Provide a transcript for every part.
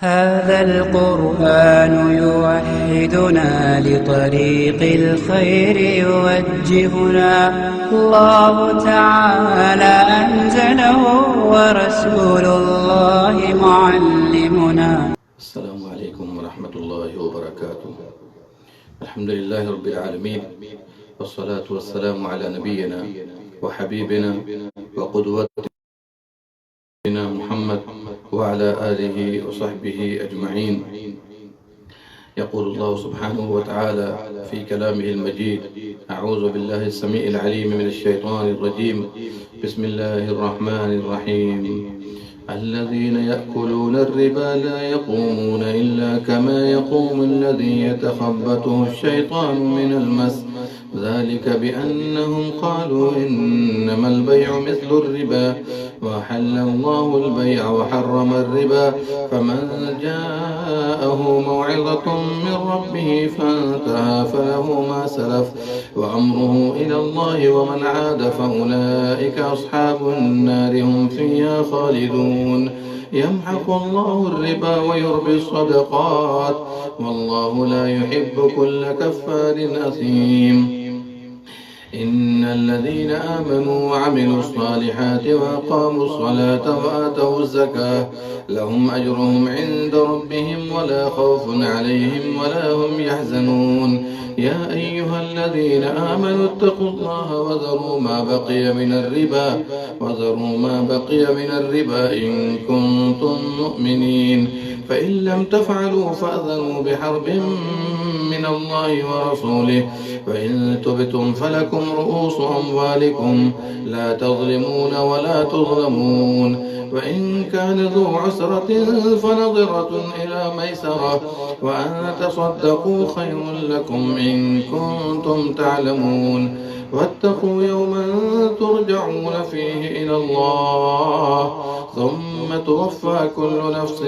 هذا القرآن يوحدنا لطريق الخير يوجهنا الله تعالى أنزله ورسول الله معلمنا. السلام عليكم ورحمة الله وبركاته. الحمد لله رب العالمين، والصلاة والسلام على نبينا وحبيبنا وقدوتنا محمد وعلى آله وصحبه أجمعين. يقول الله سبحانه وتعالى في كلامه المجيد: أعوذ بالله السميع العليم من الشيطان الرجيم، بسم الله الرحمن الرحيم. الذين يأكلون الربا لا يقومون إلا كما يقوم الذي يتخبطه الشيطان من المس، ذلك بأنهم قالوا إنما البيع مثل الربا وأحل الله البيع وحرم الربا، فمن جاءه موعظة من ربه فانتهى فله ما سلف وأمره إلى الله ومن عاد فأولئك أصحاب النار هم فيها خالدون. يمحق الله الربا ويربي الصدقات والله لا يحب كل كفار أثيم. إن الذين آمنوا وعملوا الصالحات وأقاموا الصلاة وآتوا الزكاة لهم أجرهم عند ربهم ولا خوف عليهم ولا هم يحزنون. يا أيها الذين آمنوا اتقوا الله وذروا ما بقي من الربا إن كنتم مؤمنين، فإن لم تفعلوا فأذنوا بحرب من الله ورسوله، فإن تبتم فلكم رؤوس أموالكم لا تظلمون ولا تظلمون، وإن كان ذو عسرة فنظرة إلى ميسرة وأن تصدقوا خير لكم إن كنتم تعلمون. واتقوا يوما ترجعون فيه إلى الله ثم توفى كل نفس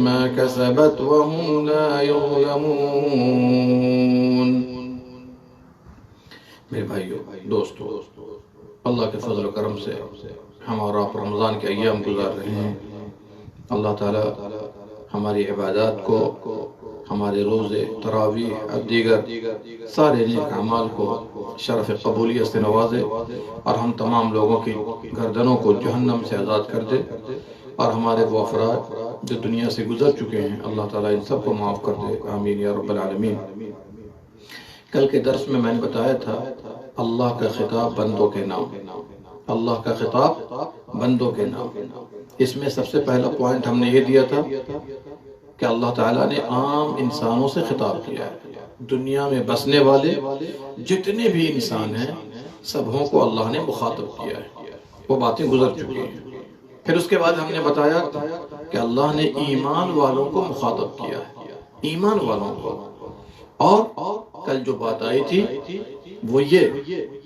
ما كسبت وهم لا يظلمون. میرے بھائیو، دوستو، اللہ کے فضل و کرم سے ہم اور آپ رمضان کے ایام گزار رہے ہیں. اللہ تعالی ہماری عبادات کو، ہمارے روزے، تراویح اور دیگر سارے نیک اعمال کو شرف قبولیت سے نوازے اور ہم تمام لوگوں کی گردنوں کو جہنم سے آزاد کر دے، اور ہمارے وہ افراد جو دنیا سے گزر چکے ہیں اللہ تعالیٰ ان سب کو معاف کر دے. آمین یا رب العالمین. کل کے درس میں نے بتایا تھا اللہ کا خطاب بندوں کے نام، اللہ کا خطاب بندوں کے نام. اس میں سب سے پہلا پوائنٹ ہم نے یہ دیا تھا کہ اللہ تعالیٰ نے عام انسانوں سے خطاب کیا ہے. دنیا میں بسنے والے جتنے بھی انسان ہیں سبوں کو اللہ نے مخاطب کیا ہے. وہ باتیں گزر چکی ہیں. پھر اس کے بعد ہم نے بتایا کہ اللہ نے ایمان والوں کو مخاطب کیا ہے، ایمان والوں کو. اور کل جو بات آئی تھی وہ یہ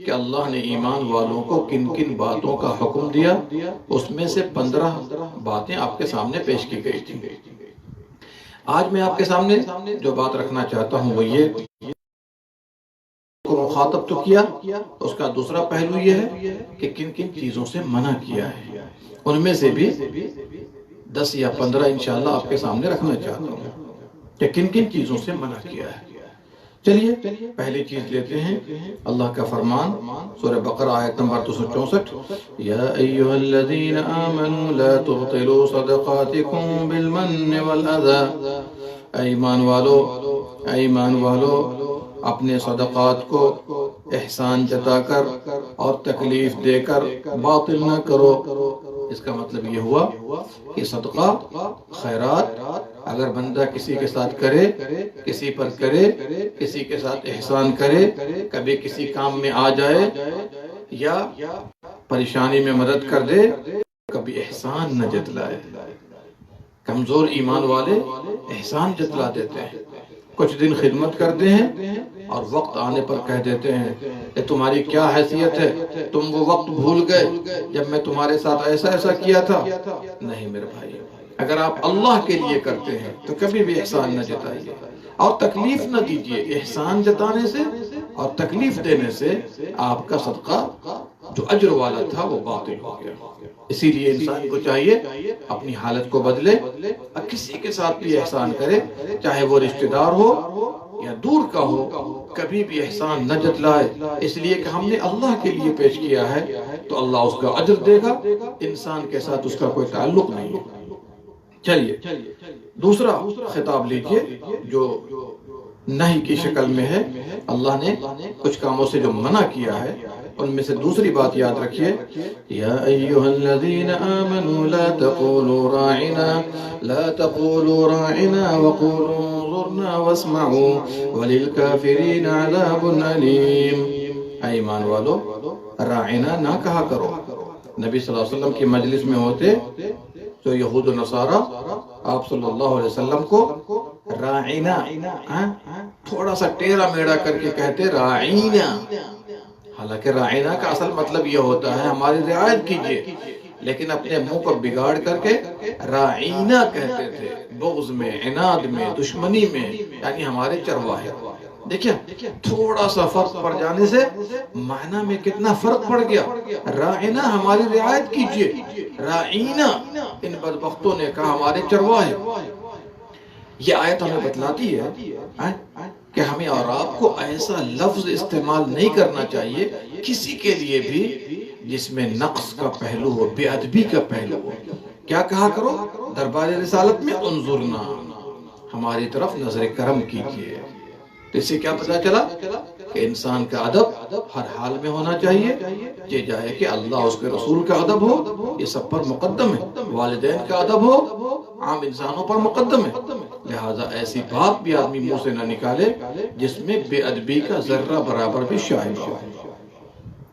کہ اللہ نے ایمان والوں کو کن کن باتوں کا حکم دیا، اس میں سے 15 باتیں آپ کے سامنے پیش کی گئی تھی. آج میں آپ کے سامنے جو بات رکھنا چاہتا ہوں وہ یہ کو مخاطب تو کیا، اس کا دوسرا پہلو یہ ہے کہ کن کن چیزوں سے منع کیا ہے. ان میں سے بھی 10 یا 15 انشاءاللہ آپ کے سامنے رکھنا چاہتا ہوں کہ کن کن چیزوں سے منع کیا ہے. چلیے پہلی چیز لیتے ہیں اللہ کا فرمان، سورہ بقرہ آیت نمبر 264: یا ایھا الذین آمنوا لا تبطلوا صدقاتکم بالمن والاذی. ایمان والو اپنے صدقات کو احسان جتا کر اور تکلیف دے کر باطل نہ کرو. اس کا مطلب یہ ہوا کہ صدقہ، خیرات اگر بندہ کسی کے ساتھ کرے، کسی پر کرے، کسی کے ساتھ احسان کرے، کبھی کسی کام میں آ جائے یا پریشانی میں مدد کر دے، کبھی احسان نہ جتلائے. کمزور ایمان والے احسان جتلا دیتے ہیں، کچھ دن خدمت کرتے ہیں اور وقت آنے پر کہہ دیتے ہیں کہ تمہاری کیا حیثیت ہے، تم وہ وقت بھول گئے جب میں تمہارے ساتھ ایسا کیا تھا. نہیں میرے بھائی، اگر آپ اللہ کے لیے کرتے ہیں تو کبھی بھی احسان نہ جتائیے اور تکلیف نہ دیجیے. احسان جتانے سے اور تکلیف دینے سے آپ کا صدقہ جو اجر والا تھا وہ باطل ہو گیا. اسی لیے انسان کو چاہیے اپنی حالت کو بدلے اور کسی کے ساتھ بھی احسان کرے، چاہے وہ رشتہ دار ہو یا دور کا ہو، کبھی بھی احسان نہ جتلائے، اس لیے کہ ہم نے اللہ کے لیے پیش کیا ہے تو اللہ اس کا اجر دے گا، انسان کے ساتھ اس کا کوئی تعلق نہیں ہے۔ چلیے دوسرا خطاب لیجئے جو نہیں کی شکل میں ہے۔ اللہ نے کچھ کاموں سے جو منع کیا ہے ان میں سے دوسری بات یاد رکھیے، یا ایھا الذین آمنوا لا تقولوا راعنا وقولوا انظرنا واسمعوا وللکافرین عذاب علیم۔ اے ایمان والو، راعنا نہ کہا کرو۔ نبی صلی اللہ علیہ وسلم کی مجلس میں ہوتے تو یہود و نصارہ آپ صلی اللہ علیہ وسلم کو راعنا تھوڑا سا ٹیڑھا میڑا کر کے کہتے راعینا، حالانکہ راعینا کا اصل مطلب یہ ہوتا ہے ہماری رعایت کیجئے، لیکن اپنے منہ کو بگاڑ کر کے راعینا کہتے تھے، بغض میں، عناد میں، دشمنی میں، یعنی ہمارے چرواہے۔ دیکھیں تھوڑا سا فرق پڑ جانے سے معنی میں کتنا فرق پڑ گیا۔ راعینا ہماری رعایت کیجئے، راعینا ان بدبختوں نے کہا ہمارے چرواہے۔ یہ آیت ہمیں بتلاتی ہے کہ ہمیں اور آپ کو ایسا لفظ استعمال نہیں کرنا چاہیے کسی کے لیے بھی جس میں نقص کا پہلو ہو، بے ادبی کا پہلو ہو۔ کیا کہا کرو دربار رسالت میں؟ انظرنا، ہماری طرف نظر کرم کیجئے۔ تو اس سے کیا پتہ چلا کہ انسان کا ادب ہر حال میں ہونا چاہیے، یہ جائے کہ اللہ اس کے رسول کا ادب ہو، یہ سب پر مقدم ہے، والدین کا ادب ہو، عام انسانوں پر مقدم ہے، لہٰذا ایسی بات بھی آدمی منہ سے نہ نکالے جس میں بے ادبی کا ذرہ برابر بھی شائع ہو۔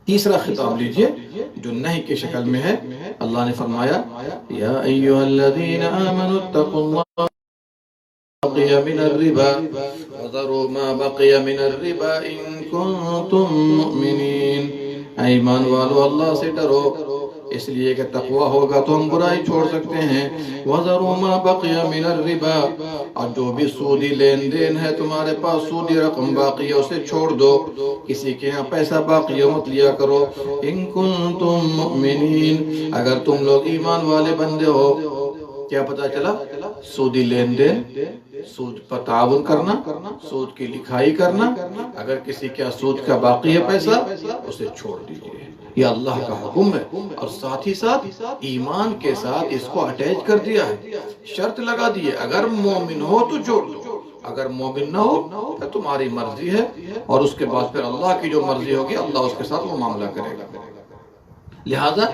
تیسرا خطاب لیجئے جو نہیں کی شکل میں ہے۔ اللہ نے فرمایا یا ایھا الذین آمنوا اتقوا اللہ بقي من الربا وذروا ما بقي من الربا ان کنتم مؤمنین۔ اے ایمان والو اللہ سے ڈرو، اس لیے کہ تقوی ہوگا تو ہم برائی چھوڑ سکتے ہیں۔ وذروا ما بقي من الربا، اور جو بھی سودی لین دین ہے تمہارے پاس، سودی رقم باقی ہے اسے چھوڑ دو، کسی کے ہاں پیسہ باقی ہے مت لیا کرو۔ ان کنتم مؤمنین، اگر تم لوگ ایمان والے بندے ہو۔ کیا پتا چلا؟ سودی لین دین، سود پر تعاون کرنا، سود کی لکھائی کرنا، اگر کسی کے سود کا باقی ہے پیسہ اسے چھوڑ دیجئے، یہ اللہ کا حکم ہے۔ اور ساتھ ہی ساتھ ایمان کے ساتھ اس کو اٹیچ کر دیا ہے، شرط لگا دی ہے اگر مومن ہو تو چھوڑ دو، اگر مومن نہ ہو تو تمہاری مرضی ہے، اور اس کے بعد پھر اللہ کی جو مرضی ہوگی اللہ اس کے ساتھ وہ معاملہ کرے گا۔ لہذا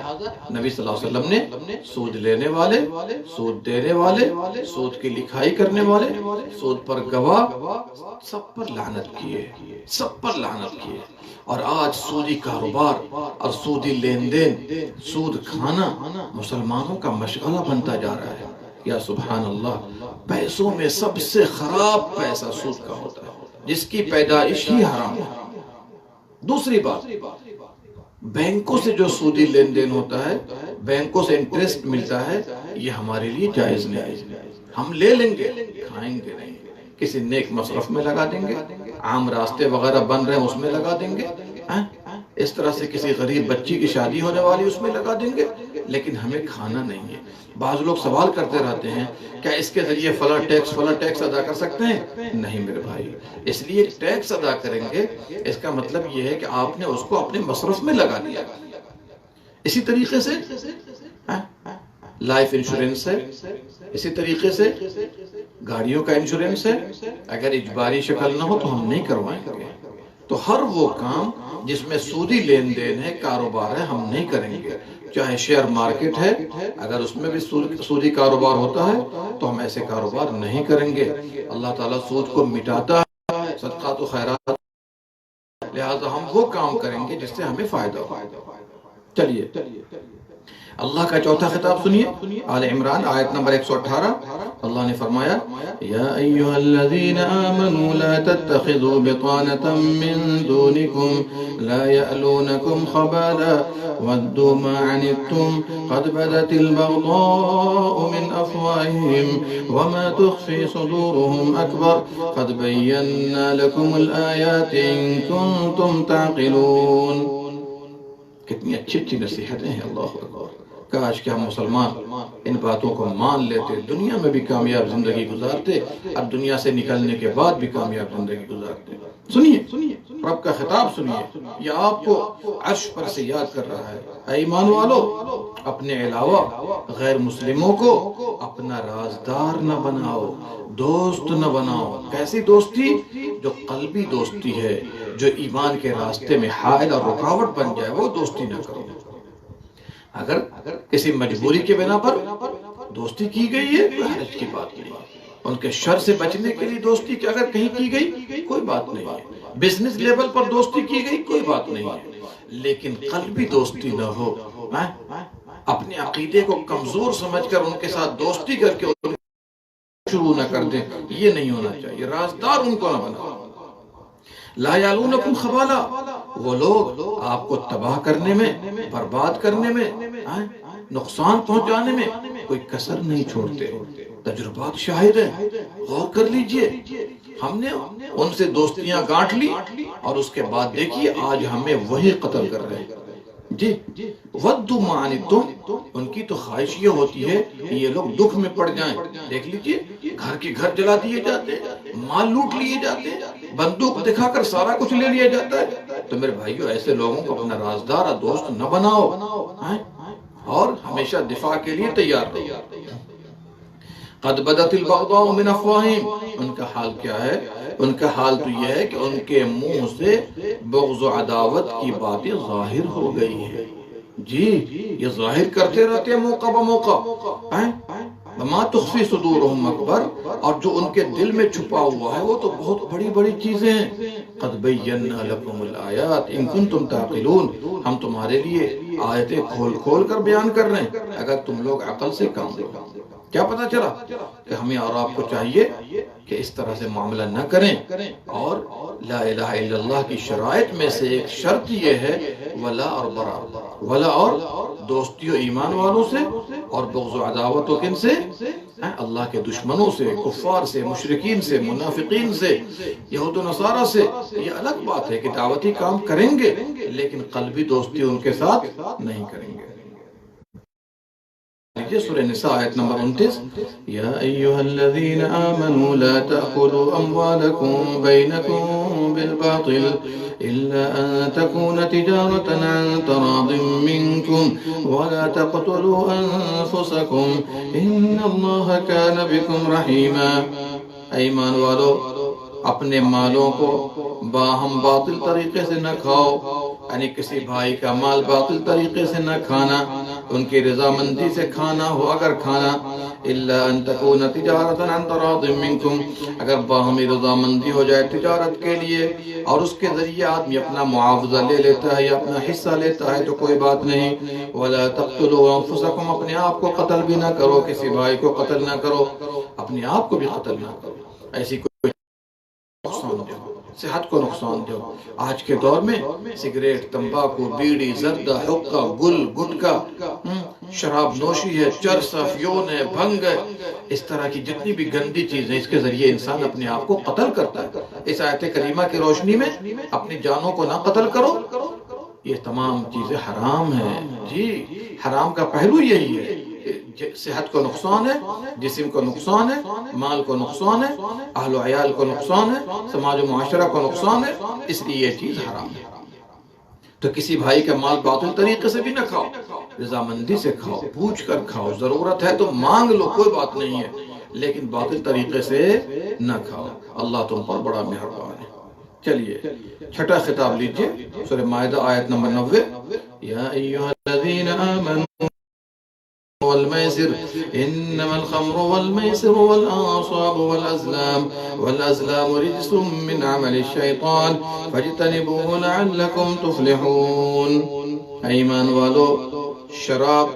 نبی صلی اللہ علیہ وسلم نے سود لینے والے، سود دینے والے، سود کی لکھائی کرنے والے، سود پر گواہ، سب پر لعنت کیے، سب پر لعنت کیے۔ اور آج سودی کاروبار اور سودی لین دین، سود کھانا مسلمانوں کا مشغلہ بنتا جا رہا ہے۔ یا سبحان اللہ، پیسوں میں سب سے خراب پیسہ سود کا ہوتا ہے، جس کی پیدائش ہی حرام ہے۔ دوسری بات، بینکوں سے جو سودی لین دین ہوتا ہے، بینکوں سے انٹرسٹ ملتا ہے، یہ ہمارے لیے جائز نہیں۔ ہم لے لیں گے، کھائیں گے نہیں، کسی نیک مصرف میں لگا دیں گے، عام راستے وغیرہ بن رہے ہیں اس میں لگا دیں گے، اس طرح سے کسی غریب بچی کی شادی ہونے والی اس میں لگا دیں گے، لیکن ہمیں کھانا نہیں ہے۔ بعض لوگ سوال کرتے رہتے ہیں کیا اس کے ذریعے فلاں ٹیکس ادا کر سکتے ہیں؟ نہیں میرے بھائی، اس لیے ٹیکس ادا کریں گے اس کا مطلب یہ ہے کہ آپ نے اس کو اپنے مصرف میں لگا دیا۔ اسی طریقے سے لائف انشورنس ہے، اسی طریقے سے گاڑیوں کا انشورنس ہے، اگر اجباری شکل نہ ہو تو ہم نہیں کروائیں گے۔ تو ہر وہ کام جس میں سودی لین دین ہے، کاروبار ہے، ہم نہیں کریں گے۔ چاہے شیئر مارکیٹ ہے، اگر اس میں بھی سودی کاروبار ہوتا ہے تو ہم ایسے کاروبار نہیں کریں گے۔ اللہ تعالیٰ سود کو مٹاتا ہے، صدقات و خیرات، لہذا ہم وہ کام کریں گے جس سے ہمیں فائدہ ہو۔ چلیے اللہ کا چوتھا خطاب سنیے، آل عمران آیت نمبر 118۔ اللہ نے فرمایا یا ایھا الذین آمنوا لا تتخذوا بطانة من دونکم لا یألونکم خبالا ودوا ما عنتم قد بدت البغضاء من افواہہم وما تخفی صدورہم اکبر قد بینا لکم الآیات ان کنتم تعقلون۔ کتنی اچھی اچھی نصیحتیں ہیں، اللہ اکبر۔ کاش کہ ہم مسلمان ان باتوں کو مان لیتے، دنیا میں بھی کامیاب زندگی گزارتے اور دنیا سے نکلنے کے بعد بھی کامیاب زندگی گزارتے۔ سنیے رب کا خطاب سنیے، یہ آپ کو عرش پر سے یاد کر رہا ہے۔ اے ایمان والو، اپنے علاوہ غیر مسلموں کو اپنا رازدار نہ بناؤ، دوست نہ بناؤ۔ کیسی دوستی؟ جو قلبی دوستی ہے، جو ایمان کے راستے میں حائل اور رکاوٹ بن جائے، وہ دوستی نہ کرو۔ اگر کسی مجبوری کے بنا پر دوستی کی گئی ہے کوئی حرج کی بات نہیں، ان کے شر سے بچنے کے لیے دوستی اگر کہیں کی گئی کوئی بات نہیں ہے، بزنس لیول پر دوستی کی گئی کوئی بات نہیں ہے، لیکن قلبی دوستی نہ ہو، اپنے عقیدے کو کمزور سمجھ کر ان کے ساتھ دوستی کر کے شروع نہ کر دیں، یہ نہیں ہونا چاہیے۔ رازدار ان کو نہ بناؤ۔ لا یعلونکم خبالا، وہ لوگ آپ کو تباہ کرنے میں، برباد کرنے میں، نقصان پہنچانے میں کوئی کسر نہیں چھوڑتے۔ تجربات شاہد ہیں، غور کر لیجئے۔ ہم نے ان سے دوستیاں گانٹ لی اور اس کے بعد دیکھیے آج ہمیں وہی قتل کر رہے ہیں۔ جی وَدُّوا مَا عَنِتُّمْ، ان کی تو خواہش یہ ہوتی ہے کہ یہ لوگ دکھ میں پڑ جائیں۔ دیکھ لیجئے گھر کے گھر جلا دیے جاتے ہیں، مال لوٹ لیے جاتے ہیں، بندوق دکھا کر سارا کچھ لے لیا جاتا ہے۔ تو میرے بھائیو، ایسے لوگوں کو اپنا رازدار اور دوست نہ بناؤ اور ہمیشہ دفاع کے لیے تیار رہو۔ قد بدت البغضاء من افواہہم، ان کا حال کیا ہے؟ ان کا حال تو یہ ہے کہ ان کے منہ سے بغض و عداوت کی باتیں ظاہر ہو گئی ہیں۔ جی یہ ظاہر کرتے رہتے ہیں موقع بموقع۔ وما تخفی صدورہم اکبر، اور جو ان کے دل میں چھپا ہوا ہے وہ تو بہت بڑی بڑی چیزیں ہیں۔ قد بینا لکم الآیات ان کنتم تعقلون، ہم تمہارے لیے آیتیں کھول کھول کر بیان کر رہے ہیں اگر تم لوگ عقل سے کام لو۔ کیا پتا چلا کہ ہمیں اور آپ کو چاہیے کہ اس طرح سے معاملہ نہ کریں، اور لا الہ الا اللہ کی شرائط میں سے ایک شرط یہ ہے ولا اور برا، ولا اور دوستی و ایمان والوں سے، اور بغض و عداوت و کن سے؟ اللہ کے دشمنوں سے، کفار سے، مشرکین سے، منافقین سے، یہود و نصارہ سے۔ یہ الگ بات ہے کہ دعوتی کام کریں گے لیکن قلبی دوستی ان کے ساتھ نہیں کریں گے۔ سورہ نساء آیت نمبر 29، یا ایہا الذین آمنوا لا تأکلوا اموالکم بینکم بالباطل الا ان تکون تجارة عن تراض منکم ولا تقتلوا انفسکم ان اللہ کان بکم رحیما۔ ایمان والو، اپنے مالوں کو باہم باطل طریقے سے نہ کھاؤ، یعنی کسی بھائی کا مال باطل طریقے سے نہ کھانا، ان کی رضامندی سے کھانا ہو اگر کھانا، الا ان تکون تجارۃ عن تراض منکم، اگر باہمی رضامندی ہو جائے تجارت کے لیے اور اس کے ذریعے آدمی اپنا معاوضہ لے لیتا ہے یا اپنا حصہ لیتا ہے تو کوئی بات نہیں۔ ولا تقتلوا انفسکم، اپنے آپ کو قتل بھی نہ کرو، کسی بھائی کو قتل نہ کرو، اپنے آپ کو بھی قتل نہ کرو، ایسی کوئی نقصان دو، صحت کو نقصان دو۔ آج کے دور میں سگریٹ، تمباکو، بیڑی، زردہ، حقہ، گل، گٹکا، شراب نوشی ہے، چرس، افیون ہے، بھنگ ہے، اس طرح کی جتنی بھی گندی چیزیں، اس کے ذریعے انسان اپنے آپ کو قتل کرتا ہے۔ اس آیت کریمہ کی روشنی میں اپنی جانوں کو نہ قتل کرو، یہ تمام چیزیں حرام ہیں۔ جی حرام کا پہلو یہی ہے، صحت کو نقصان ہے، جسم کو نقصان ہے، مال کو نقصان ہے، اہل و عیال کو نقصان ہے، سماج و معاشرہ کو نقصان ہے، اس لیے یہ چیز حرام ہے۔ تو کسی بھائی کا مال باطل طریقے سے بھی نہ کھاؤ، رضامندی سے کھاؤ، پوچھ کر کھاؤ، ضرورت ہے تو مانگ لو، کوئی بات نہیں ہے، لیکن باطل طریقے سے نہ کھاؤ۔ اللہ تم پر بڑا مہربان ہے۔ چلیے چھٹا خطاب لیجئے، سورہ مائدہ آیت نمبر 90، یا ایھا الذین آمنوا والمیسر انما الخمر والمیسر والانصاب والازلام رجس من عمل الشیطان فاجتنبوه لعلکم تفلحون۔ ایمان والو، شراب،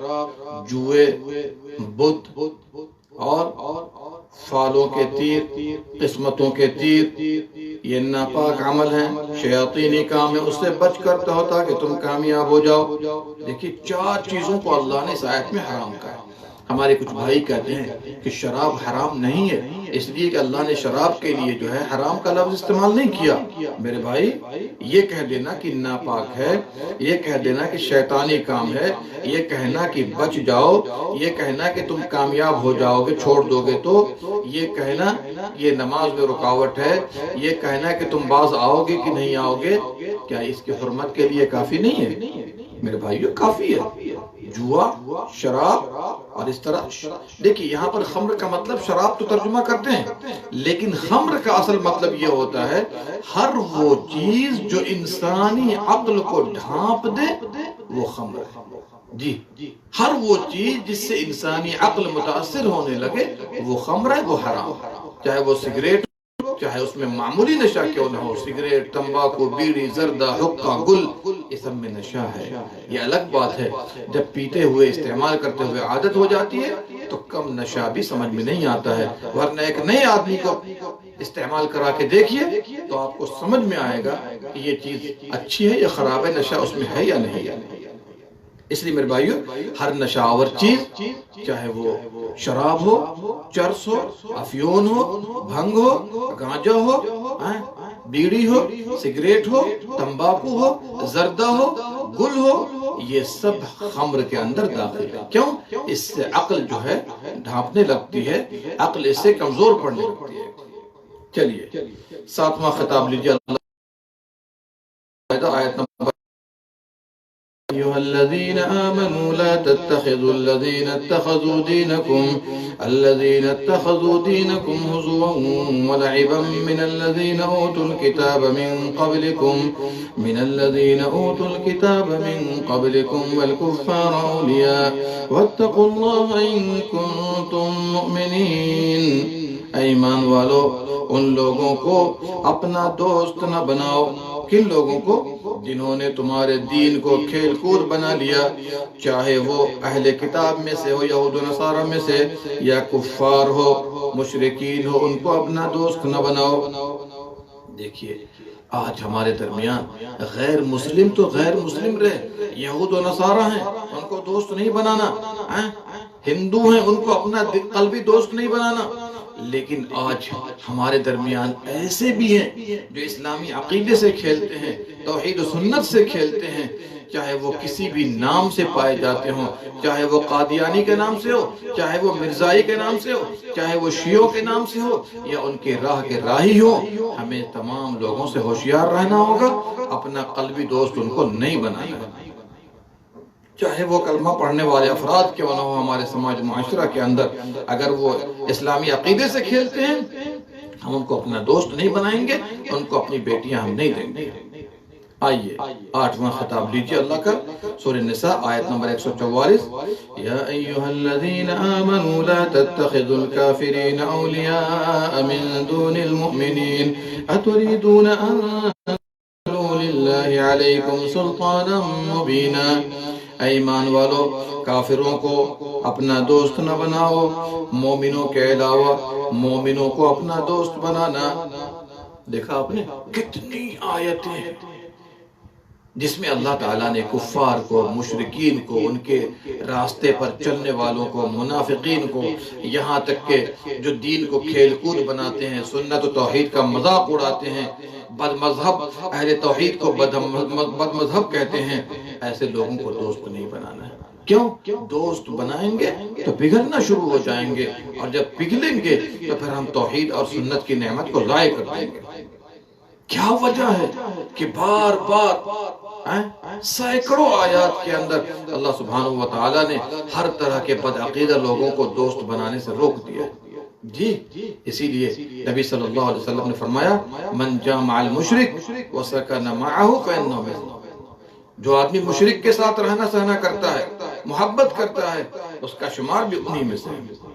جوئے، بت اور فالوں کے تیر، قسمتوں کے تیر، یہ ناپاک عمل ہیں، شیاطینی کام ہے، اس سے بچ کرتا ہوتا کہ تم کامیاب ہو جاؤ۔ دیکھیے 4 چیزوں کو اللہ نے اس آیت میں حرام کہا ہے۔ ہمارے کچھ بھائی کہتے ہیں کہ شراب حرام نہیں ہے، اس لیے کہ اللہ نے شراب کے لیے جو ہے حرام کا لفظ استعمال نہیں کیا۔ میرے بھائی، یہ کہہ دینا کہ ناپاک ہے، یہ کہہ دینا کہ شیطانی کام ہے، یہ کہنا کہ بچ جاؤ، یہ کہنا کہ تم کامیاب ہو جاؤ گے چھوڑ دو گے تو، یہ کہنا یہ نماز میں رکاوٹ ہے، یہ کہنا کہ تم باز آؤ گے کہ نہیں آؤ گے، کیا اس کی حرمت کے لیے کافی نہیں ہے؟ میرے بھائیو، کافی ہے۔ جوا، شراب اور اس طرح دیکھیے، یہاں پر خمر کا مطلب شراب تو ترجمہ کرتے ہیں، لیکن خمر کا اصل مطلب یہ ہوتا ہے ہر وہ چیز جو انسانی عقل کو ڈھانپ دے وہ خمر ہے۔ جی، ہر وہ چیز جس سے انسانی عقل متاثر ہونے لگے وہ خمر ہے، وہ حرام، چاہے وہ سگریٹ، چاہے اس میں معمولی نشہ کیوں نہ ہو، سگریٹ، تمباکو، بیڑی، زردہ، حقہ، گل، یہ سب میں نشہ ہے۔ یہ الگ بات ہے جب پیتے ہوئے، استعمال کرتے ہوئے عادت ہو جاتی ہے تو کم نشہ بھی سمجھ میں نہیں آتا ہے، ورنہ ایک نئے آدمی کو استعمال کرا کے دیکھیے تو آپ کو سمجھ میں آئے گا کہ یہ چیز اچھی ہے یا خراب ہے، نشہ اس میں ہے یا نہیں ہے۔ اس لیے میرے بھائیو، ہر نشہ آور چیز، چاہے وہ شراب ہو، چرس ہو، افیون ہو، بھنگ ہو، گانجا ہو، بیڑی ہو، سگریٹ ہو، تمباکو ہو، زردہ ہو، گل ہو، یہ سب خمر کے اندر داخل ہے۔ کیوں؟ اس سے عقل جو ہے ڈھانپنے لگتی ہے، عقل اس سے کمزور پڑنے لگتی ہے۔ چلیے 7واں خطاب لیجیے، اللہ آیت نمبر: أيها الذين آمنوا لا تتخذوا الذين اتخذوا دينكم هزوا ولعبا من الذين أوتوا الكتاب من قبلكم والكفار أولياء واتقوا الله إن كنتم مؤمنين۔ ایمان والو، ان لوگوں کو اپنا دوست نہ بناؤ۔ کن لوگوں کو؟ جنہوں نے تمہارے دین کو کھیل کود بنا لیا، چاہے وہ اہل کتاب میں سے ہو، یہود و نصارہ میں سے، یا کفار ہو، مشرکین ہو، ان کو اپنا دوست نہ بناؤ۔ دیکھیے، آج ہمارے درمیان غیر مسلم تو غیر مسلم رہے، یہود و نصارہ ہیں، ان کو دوست نہیں بنانا، ہندو ہیں، ان کو اپنا قلبی دوست نہیں بنانا۔ لیکن آج ہمارے درمیان ایسے بھی ہیں جو اسلامی عقیدے سے کھیلتے ہیں، توحید و سنت سے کھیلتے ہیں، چاہے وہ کسی بھی نام سے پائے جاتے ہوں، چاہے وہ قادیانی کے نام سے ہو، چاہے وہ مرزائی کے نام سے ہو، چاہے وہ شیعوں کے نام سے ہو، یا ان کے راہ کے راہی ہو۔ ہمیں تمام لوگوں سے ہوشیار رہنا ہوگا، اپنا قلبی دوست ان کو نہیں بنانا ہے، چاہے وہ کلمہ پڑھنے والے افراد کیوں نہ ہو ہمارے سماج معاشرہ کے اندر۔ اگر وہ اسلامی عقیدے سے کھیلتے ہیں، ہم ان کو اپنا دوست نہیں بنائیں گے، ان کو اپنی بیٹیاں ہم نہیں دیں گے۔ آئیے 8واں خطاب لیجیے اللہ کا، سورہ نساء آیت نمبر 144: یا ایہا الذین آمنوا لا تتخذوا الکافرین اولیاء من دون المؤمنین اتریدون ان تجعلوا للہ علیکم سلطانا مبینا۔ اے ایمان والو، کافروں کو اپنا دوست نہ بناؤ، مومنوں کے علاوہ مومنوں کو اپنا دوست بنانا۔ دیکھا آپ نے کتنی آیتیں ہیں جس میں اللہ تعالیٰ نے کفار کو، مشرکین کو، ان کے راستے پر چلنے والوں کو، منافقین کو، یہاں تک کہ جو دین کو کھیل کود بناتے ہیں، سنت و توحید کا مذاق اڑاتے ہیں، بد مذہب اہل توحید کو بد مذہب کہتے ہیں، ایسے لوگوں کو دوست نہیں بنانا ہے۔ کیوں؟ دوست بنائیں گے تو پگھلنا شروع ہو جائیں گے، اور جب پگھلیں گے تو پھر ہم توحید اور سنت کی نعمت کو ضائع کر دیں گے۔ کیا وجہ ہے کہ بار بار سینکڑوں آیات کے اندر اللہ سبحانہ و تعالیٰ نے ہر طرح کے بدعقیدہ لوگوں کو دوست بنانے سے روک دیا؟ جی، اسی لیے نبی صلی اللہ علیہ وسلم نے فرمایا: من جامع المشرک وسکن معہ فإنہ منہ۔ جو آدمی مشرک کے ساتھ رہنا سہنا کرتا ہے، محبت کرتا ہے، اس کا شمار بھی انہی میں سے ہے۔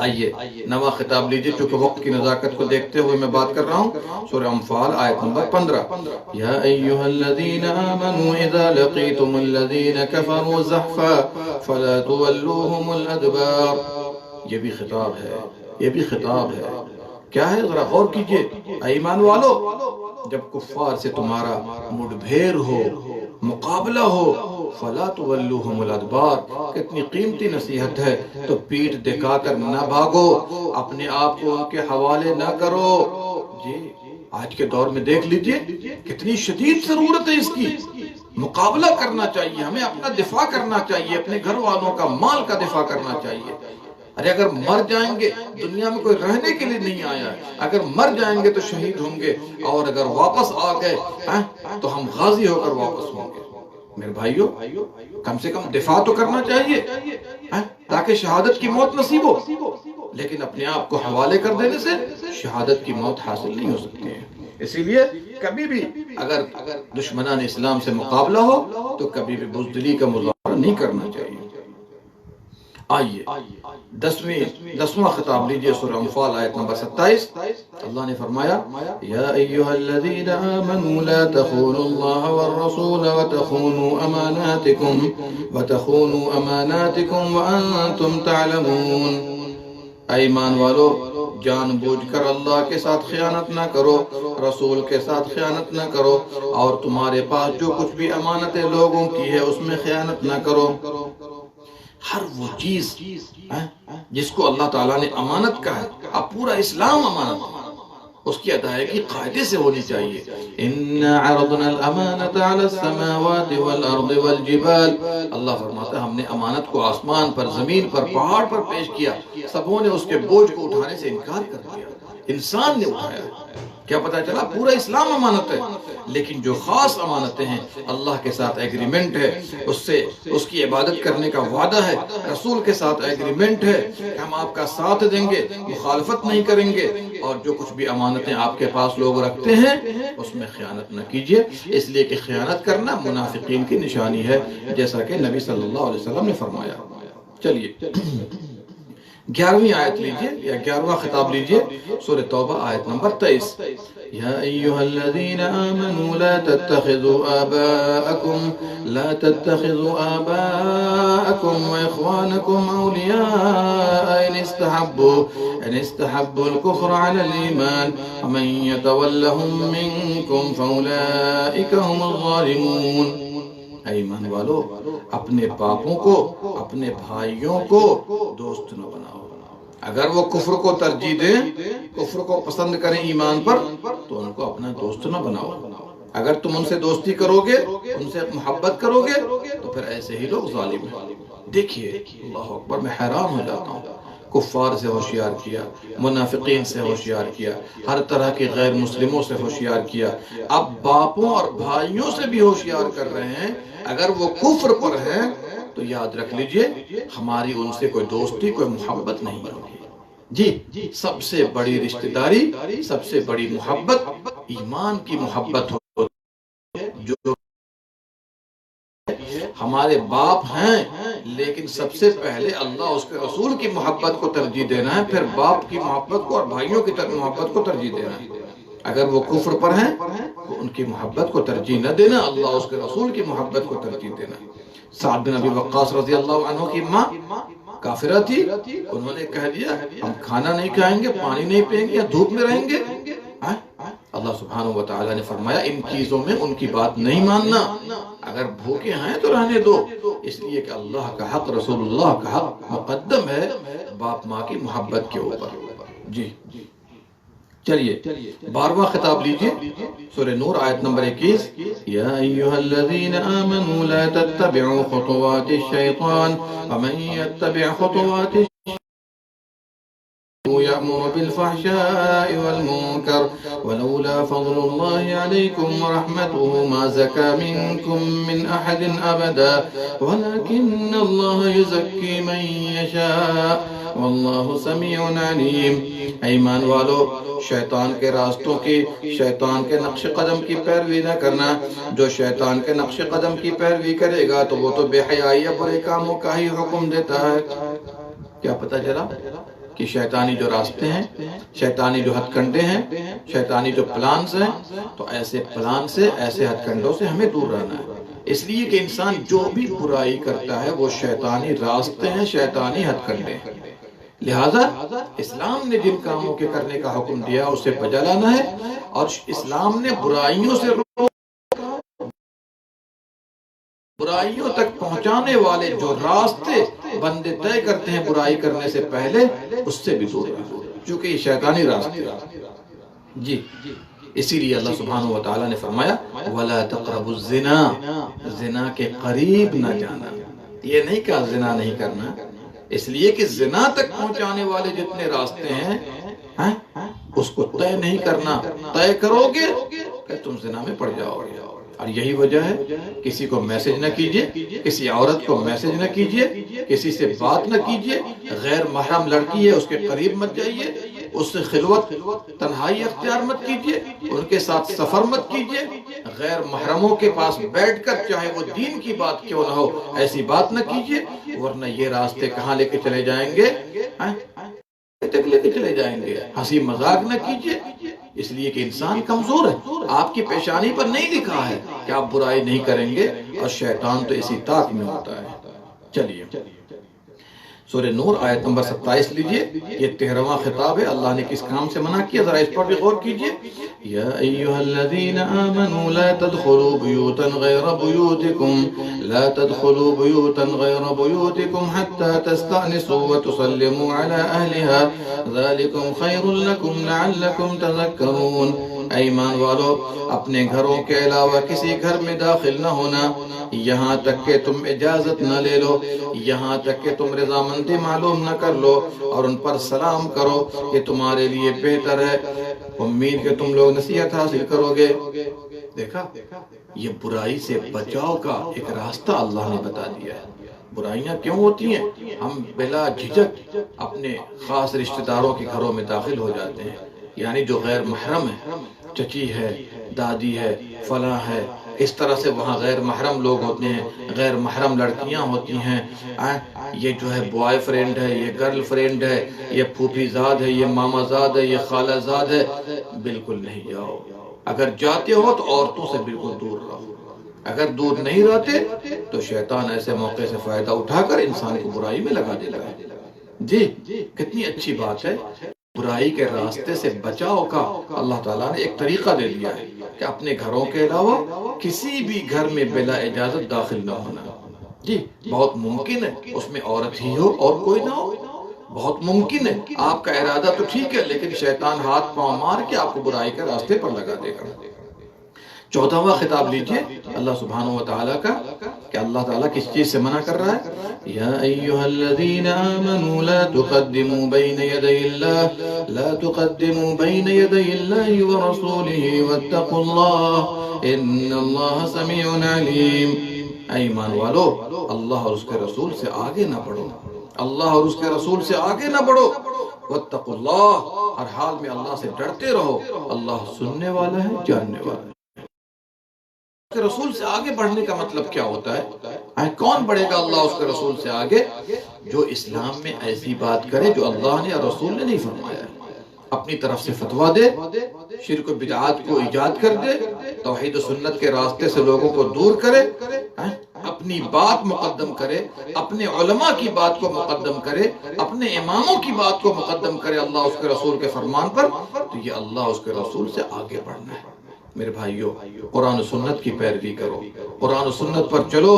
آئیے 9واں خطاب لیجئے، چونکہ وقت کی نزاکت کو دیکھتے ہوئے میں بات کر رہا ہوں، سورہ انفال آیت نمبر 15: یا ایہا الذین آمنوا اذا لقیتم الذین کفروا زحفا فلا تولوہم الادبار۔ یہ بھی خطاب ہے، یہ بھی خطاب ہے۔ کیا ہے؟ ذرا غور کیجئے۔ اے ایمان والو، جب کفار سے تمہارا مڈبھیر ہو، مقابلہ ہو، فلا تولوہم الادبار، کتنی قیمتی نصیحت ہے، تو پیٹھ دکھا کر نہ بھاگو، اپنے آپ کو ان کے حوالے نہ کرو۔ جی آج کے دور میں دیکھ لیجئے کتنی شدید ضرورت ہے اس کی، مقابلہ کرنا چاہیے ہمیں، اپنا دفاع کرنا چاہیے، اپنے گھر والوں کا مال کا دفاع کرنا چاہیے۔ ارے اگر مر جائیں گے، دنیا میں کوئی رہنے کے لیے نہیں آیا ہے، اگر مر جائیں گے تو شہید ہوں گے، اور اگر واپس آ گئے تو ہم غازی ہو کر واپس ہوں گے۔ میرے بھائیو، کم سے کم دفاع تو کرنا چاہیے تاکہ شہادت کی موت نصیب ہو، لیکن اپنے آپ کو حوالے کر دینے سے شہادت کی موت حاصل نہیں ہو سکتی ہے۔ اسی لیے کبھی بھی اگر دشمنان اسلام سے مقابلہ ہو تو کبھی بھی بزدلی کا مظاہرہ نہیں کرنا چاہیے۔ آئیے 10واں خطاب لیجئے، سورہ انفال آیت نمبر 27۔ اللہ نے فرمایا یا ایھا الذین آمنوا لا تخونوا اللہ والرسول وتخونوا اماناتکم وانتم تعلمون۔ اے ایمان والو، جان بوجھ کر اللہ کے ساتھ خیانت نہ کرو، رسول کے ساتھ خیانت نہ کرو، اور تمہارے پاس جو کچھ بھی امانتیں لوگوں کی ہے اس میں خیانت نہ کرو۔ ہر وہ چیز جس کو اللہ تعالیٰ نے امانت کہا ہے، اب پورا اسلام امانت ہے، اس کی ادائیگی قاعدے سے ہونی چاہیے۔ اِنَّا عَرَضْنَا الْأَمَانَةَ عَلَى السَّمَاوَاتِ وَالْأَرْضِ وَالْجِبَالِ، اللہ فرماتا ہے ہم نے امانت کو آسمان پر، زمین پر، پہاڑ پر پیش کیا، سبوں نے اس کے بوجھ کو اٹھانے سے انکار کر دیا، انسان نے اٹھایا۔ کیا پتہ چلا؟ پورا اسلام امانت ہے، لیکن جو خاص امانتیں ہیں، اللہ کے ساتھ ایگریمنٹ ہے، اس کی عبادت کرنے کا وعدہ ہے، رسول کے ساتھ ایگریمنٹ ہے کہ ہم آپ کا ساتھ دیں گے، مخالفت نہیں کریں گے، اور جو کچھ بھی امانتیں آپ کے پاس لوگ رکھتے ہیں اس میں خیانت نہ کیجیے، اس لیے کہ خیانت کرنا منافقین کی نشانی ہے، جیسا کہ نبی صلی اللہ علیہ وسلم نے فرمایا۔ چلیے 11ویں آیت لیجئے، یا 11واں خطاب لیجئے، سورہ توبہ آیت نمبر 23۔ یا ایھا الذین آمنوا لا تتخذوا آباءکم واخوانکم اولیاء ان استحبوا الكفر علی الایمان ومن یتولهم منکم فاولئک هم الظالمون۔ اے ایمان والو، اپنے باپوں کو، اپنے بھائیوں کو دوست نہ بناؤ، اگر وہ کفر کو ترجیح دیں، کفر کو پسند کریں ایمان پر، تو ان کو اپنا دوست نہ بناؤ۔ اگر تم ان سے دوستی کرو گے، ان سے محبت کرو گے، تو پھر ایسے ہی لوگ ظالم ہیں۔ دیکھیے اللہ اکبر، میں حیران ہو جاتا ہوں، کفار سے ہوشیار کیا، منافقین سے ہوشیار کیا، ہر طرح کے غیر مسلموں سے ہوشیار کیا، اب باپوں اور بھائیوں سے بھی ہوشیار کر رہے ہیں۔ اگر وہ کفر پر ہیں تو یاد رکھ لیجئے ہماری ان سے کوئی دوستی، کوئی محبت نہیں ہوگی۔ جی سب سے بڑی رشتہ داری، سب سے بڑی محبت ایمان کی محبت ہوتی ہے۔ جو ہمارے باپ ہیں، لیکن سب سے پہلے اللہ اس کے رسول کی محبت کو ترجیح دینا ہے، پھر باپ کی محبت کو اور بھائیوں کی محبت کو ترجیح دینا ہے۔ اگر وہ کفر پر ہیں تو ان کی محبت کو ترجیح نہ دینا، اللہ اس کے رسول کی محبت کو ترجیح دینا۔ سعد بن ابی وقاص رضی اللہ عنہ کی ماں کافرہ تھی، انہوں نے کہہ دیا ہم کھانا نہیں کھائیں گے، پانی نہیں پئیں گے، یا دھوپ میں رہیں گے۔ اللہ سبحانہ وتعالی نے فرمایا ان چیزوں میں ان کی بات نہیں ماننا، اگر بھوکے ہیں تو رہنے دو، اس لیے کہ اللہ کا حق، رسول اللہ کا حق مقدم ہے باپ ماں کی محبت کے اوپر۔ جی چلیے 12واں خطاب لیجئے، سورہ نور آیت نمبر 21۔ یا ایھا الذین آمنوا لا تتبعوا خطوات الشیطان ومن یتبع خطوات الشیطان يأمر بالفحشاء والمنكر ولولا فضل الله عليكم ورحمته ما زكى منكم من أحد أبدا ولكن الله يزكي من يشاء والله سميع عليم۔ ایمان والو، شیطان کے راستوں کی، شیطان کے نقش قدم کی پیروی نہ کرنا، جو شیطان کے نقش قدم کی پیروی کرے گا تو وہ تو بے حیائی برے کاموں کا ہی حکم دیتا ہے۔ کیا پتہ چلا کہ شیطانی جو راستے ہیں، شیطانی جو ہتھ کنڈے ہیں، شیطانی جو پلانز ہیں، تو ایسے پلان سے، ایسے ہتھ کنڈوں سے ہمیں دور رہنا ہے۔ اس لیے کہ انسان جو بھی برائی کرتا ہے وہ شیطانی راستے ہیں، شیطانی ہتھ کنڈے ہیں۔ لہذا اسلام نے جن کاموں کے کرنے کا حکم دیا اسے بجا لانا ہے، اور اسلام نے برائیوں سے برائیوں تک پہنچانے والے جو راستے بندے طے کرتے ہیں برائی کرنے سے پہلے، اس سے بھی دور رہو، چونکہ یہ شیطانی راستے جی۔ اسی لیے اللہ سبحانہ و تعالیٰ نے فرمایا وَلَا تَقْرَبُوا الزِّنَا، زنا کے قریب نہ جانا۔ یہ نہیں کہا زنا نہیں کرنا، اس لیے کہ زنا تک پہنچانے والے جتنے راستے ہیں اس کو طے نہیں کرنا۔ طے کرو گے کہ تم زنا میں پڑ جاؤ گے، اور یہی وجہ ہے کسی کو میسج نہ کیجئے، کسی عورت کو میسج نہ کیجئے، کسی سے بات نہ کیجئے، غیر محرم لڑکی ہے اس کے قریب مت جائیے، اس سے خلوت تنہائی اختیار مت کیجئے، ان کے ساتھ سفر مت کیجئے، غیر محرموں کے پاس بیٹھ کر چاہے وہ دین کی بات کیوں نہ ہو ایسی بات نہ کیجئے، ورنہ یہ راستے کہاں لے کے چلے جائیں گے؟ تک لے کے چلے جائیں گے۔ ہنسی مذاق نہ کیجئے، اس لیے کہ انسان کمزور ہے، آپ کی پیشانی پر نہیں لکھا ہے کہ آپ برائی نہیں کریں گے، اور شیطان تو اسی طاق میں ہوتا ہے۔ چلیے سورہ نور آیت نمبر 27 لیجئے، یہ 13واں خطاب ہے، اللہ نے کس کام سے منع کیا ذرا اس پر بھی غور کیجئے۔ یا ایھا الذین آمنوا لا تدخلوا بیوتا غیر بیوتکم لا تدخلوا بیوتا غیر بیوتکم حتی تستأنسوا وتسلموا علی اہلها ذالکم خیر لکم لعلکم تذکرون۔ اے ایمان والو، اپنے گھروں کے علاوہ کسی گھر میں داخل نہ ہونا یہاں تک کہ تم اجازت نہ لے لو، یہاں تک کہ تم رضامندی معلوم نہ کر لو اور ان پر سلام کرو، یہ تمہارے لیے بہتر ہے، امید کہ تم لوگ نصیحت حاصل کرو گے۔ دیکھا، یہ برائی سے بچاؤ کا ایک راستہ اللہ نے بتا دیا ہے۔ برائیاں کیوں ہوتی ہیں؟ ہم بلا جھجک اپنے خاص رشتہ داروں کے گھروں میں داخل ہو جاتے ہیں، یعنی جو غیر محرم ہے، چچی ہے، دادی ہے، فلاں ہے، اس طرح سے وہاں غیر محرم لوگ ہوتے ہیں، غیر محرم لڑکیاں ہوتی ہیں، یہ جو ہے بوائے فرینڈ ہے، یہ گرل فرینڈ ہے، یہ پھوپھی زاد ہے، یہ ماما زاد ہے، یہ خالہ زاد ہے۔ بالکل نہیں جاؤ، اگر جاتے ہو تو عورتوں سے بالکل دور رہو، اگر دور نہیں رہتے تو شیطان ایسے موقع سے فائدہ اٹھا کر انسان کو برائی میں لگا دیتا ہے۔ جی کتنی اچھی بات ہے، برائی کے راستے سے بچاؤ کا اللہ تعالیٰ نے ایک طریقہ دے دیا ہے کہ اپنے گھروں کے علاوہ کسی بھی گھر میں بلا اجازت داخل نہ ہونا۔ جی بہت ممکن ہے اس میں عورت ہی ہو اور کوئی نہ ہو، بہت ممکن ہے، آپ کا ارادہ تو ٹھیک ہے لیکن شیطان ہاتھ پاؤں مار کے آپ کو برائی کے راستے پر لگا دے گا۔ 14واں خطاب لیجئے اللہ سبحانہ و تعالیٰ کا کہ اللہ تعالیٰ کس چیز سے منع کر رہا ہے۔ یا ایھا الذین آمنوا لا تقدموا بین یدی اللہ لا تقدموا بین یدی اللہ ورسولہ واتقوا اللہ ان اللہ سمیع علیم۔ اے ایمان والو، اللہ اور اس کے رسول سے آگے نہ بڑھو، اللہ اور اس کے رسول سے آگے نہ بڑھو، واتقوا اللہ، ہر حال میں اللہ سے ڈرتے رہو، اللہ سننے والا ہے، جاننے والا ہے۔ رسول سے آگے بڑھنے کا مطلب کیا ہوتا ہے؟ کون بڑھے گا اللہ اس کے رسول سے آگے؟ جو اسلام میں ایسی بات کرے جو اللہ نے اور رسول نے نہیں فرمایا ہے، اپنی طرف سے فتویٰ دے، شرک و بدعات کو ایجاد کر دے، توحید و سنت کے راستے سے لوگوں کو دور کرے، اپنی بات مقدم کرے، اپنے علماء کی بات کو مقدم کرے، اپنے اماموں کی بات کو مقدم کرے اللہ اس کے رسول کے فرمان پر، تو یہ اللہ اس کے رسول سے آگے بڑھنا ہے۔ میرے بھائیو، قرآن و سنت کی پیروی کرو، قرآن و سنت پر چلو،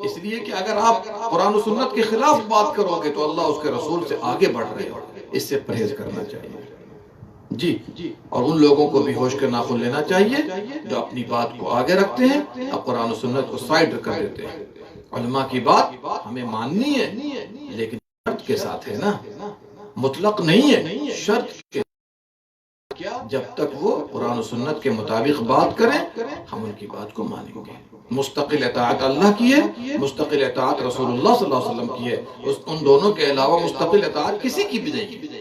اس لیے کہ اگر آپ قرآن و سنت کے خلاف بات کرو گے تو اللہ اس کے رسول سے آگے بڑھ رہے ہو، اس سے پرہیز کرنا چاہیے۔ جی، اور ان لوگوں کو بھی ہوش کے ناخن لینا چاہیے جو اپنی بات کو آگے رکھتے ہیں اور قرآن و سنت کو سائڈ کر دیتے ہیں۔ علماء کی بات ہمیں ماننی ہے لیکن شرط کے ساتھ ہے نا، مطلق نہیں ہے، شرط کے جب تک وہ قرآن و سنت کے مطابق بات کریں ہم ان کی بات کو مانیں گے۔ مستقل اطاعت اللہ کی ہے، مستقل اطاعت رسول اللہ صلی اللہ علیہ وسلم کی ہے، ان دونوں کے علاوہ مستقل اطاعت کسی کی بھی نہیں،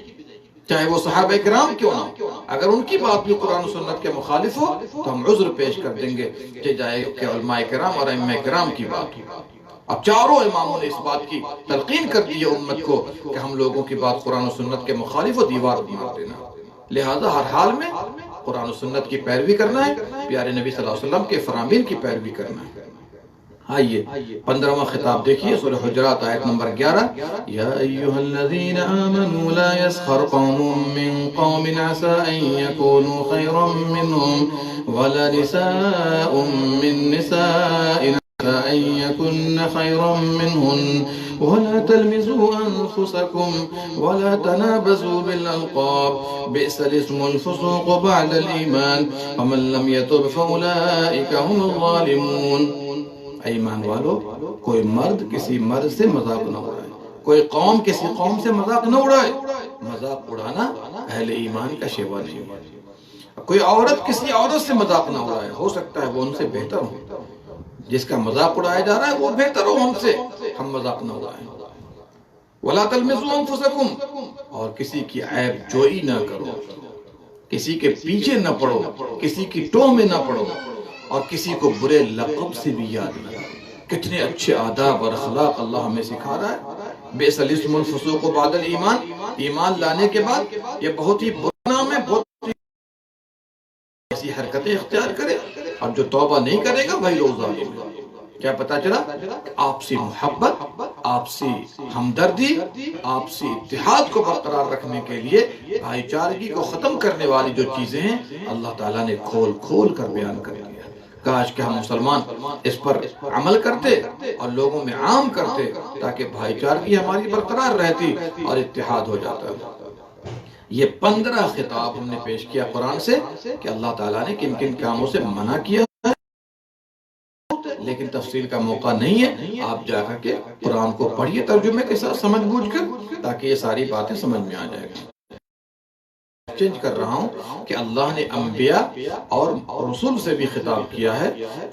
چاہے وہ صحابہ کرام کیوں نہ ہو۔ اگر ان کی بات بھی قرآن و سنت کے مخالف ہو تو ہم عذر پیش کر دیں گے کہ جائے کہ علماء کرام اور ائمہ کرام کی بات ہو۔ اب چاروں اماموں نے اس بات کی تلقین کر دی ہے امت کو کہ ہم لوگوں کی بات قرآن و سنت کے مخالف و دیوار مار دینا، لہذا ہر حال میں قرآن و سنت کی پیروی کرنا ہے، پیارے نبی صلی اللہ علیہ وسلم کے فرامین کی پیروی کرنا ہے۔ آئیے 15واں خطاب دیکھیے سورہ حجرات آیت نمبر 11۔ یا ایھا الذین آمنوا لا یسخر قوم من قوم عسى ان یکونوا خیرا منهم ولا نساء من نساء أن يكن خيرا منهن ولا تلمزوا أنفسكم ولا تنابزوا بالألقاب بئس الاسم الفسوق بعد الإيمان ومن لم يتب فأولئك هم الظالمون. ایمان والو، کوئی مرد کسی مرد سے مذاق نہ اڑائے، کوئی قوم کسی قوم سے مذاق نہ اڑائے. مذاق اڑانا اہل ایمان کا شیوا نہیں ہے. کوئی عورت کسی عورت سے مذاق نہ اڑائے، ہو سکتا ہے وہ ان سے بہتر ہو، جس کا مذاق اڑایا جا رہا ہے وہ بہتر ہو ہم سے، ہم مذاق نہ اڑائیں. وَلَا تَلْمِزُوا أَنفُسَكُمْ، اور کسی کی عیب جوئی نہ کرو، کسی کے پیچھے نہ پڑو، کسی کی ٹوہ میں نہ پڑو، اور کسی کو برے لقب سے بھی یاد نہ کرو. کتنے اچھے آداب اور اخلاق اللہ ہمیں سکھا رہا ہے. بئس الاسم الفسوق بعد الایمان، ایمان لانے کے بعد یہ بہت ہی برا نام ہے. بہت ایسی حرکتیں اختیار کرے اور جو توبہ نہیں کرے گا وہی لوگ ظالم ہے. کیا پتا چلا؟ آپسی محبت، آپسی ہمدردی، آپسی اتحاد کو برقرار رکھنے کے لیے بھائی چارگی کو ختم کرنے والی جو چیزیں ہیں اللہ تعالیٰ نے کھول کھول کر بیان کر دیا. کاش کہ ہم مسلمان اس پر عمل کرتے اور لوگوں میں عام کرتے تاکہ بھائی چارگی ہماری برقرار رہتی اور اتحاد ہو جاتا. یہ 15 خطاب ہم نے پیش کیا قرآن سے کہ اللہ تعالیٰ نے کن کن کاموں سے منع کیا، لیکن تفصیل کا موقع نہیں ہے. آپ جا کر کے قرآن کو پڑھیے ترجمے کے ساتھ سمجھ بوجھ کر، تاکہ یہ ساری باتیں سمجھ میں آ جائے گا. چینج کر رہا ہوں کہ اللہ نے انبیاء اور رسول سے بھی خطاب کیا ہے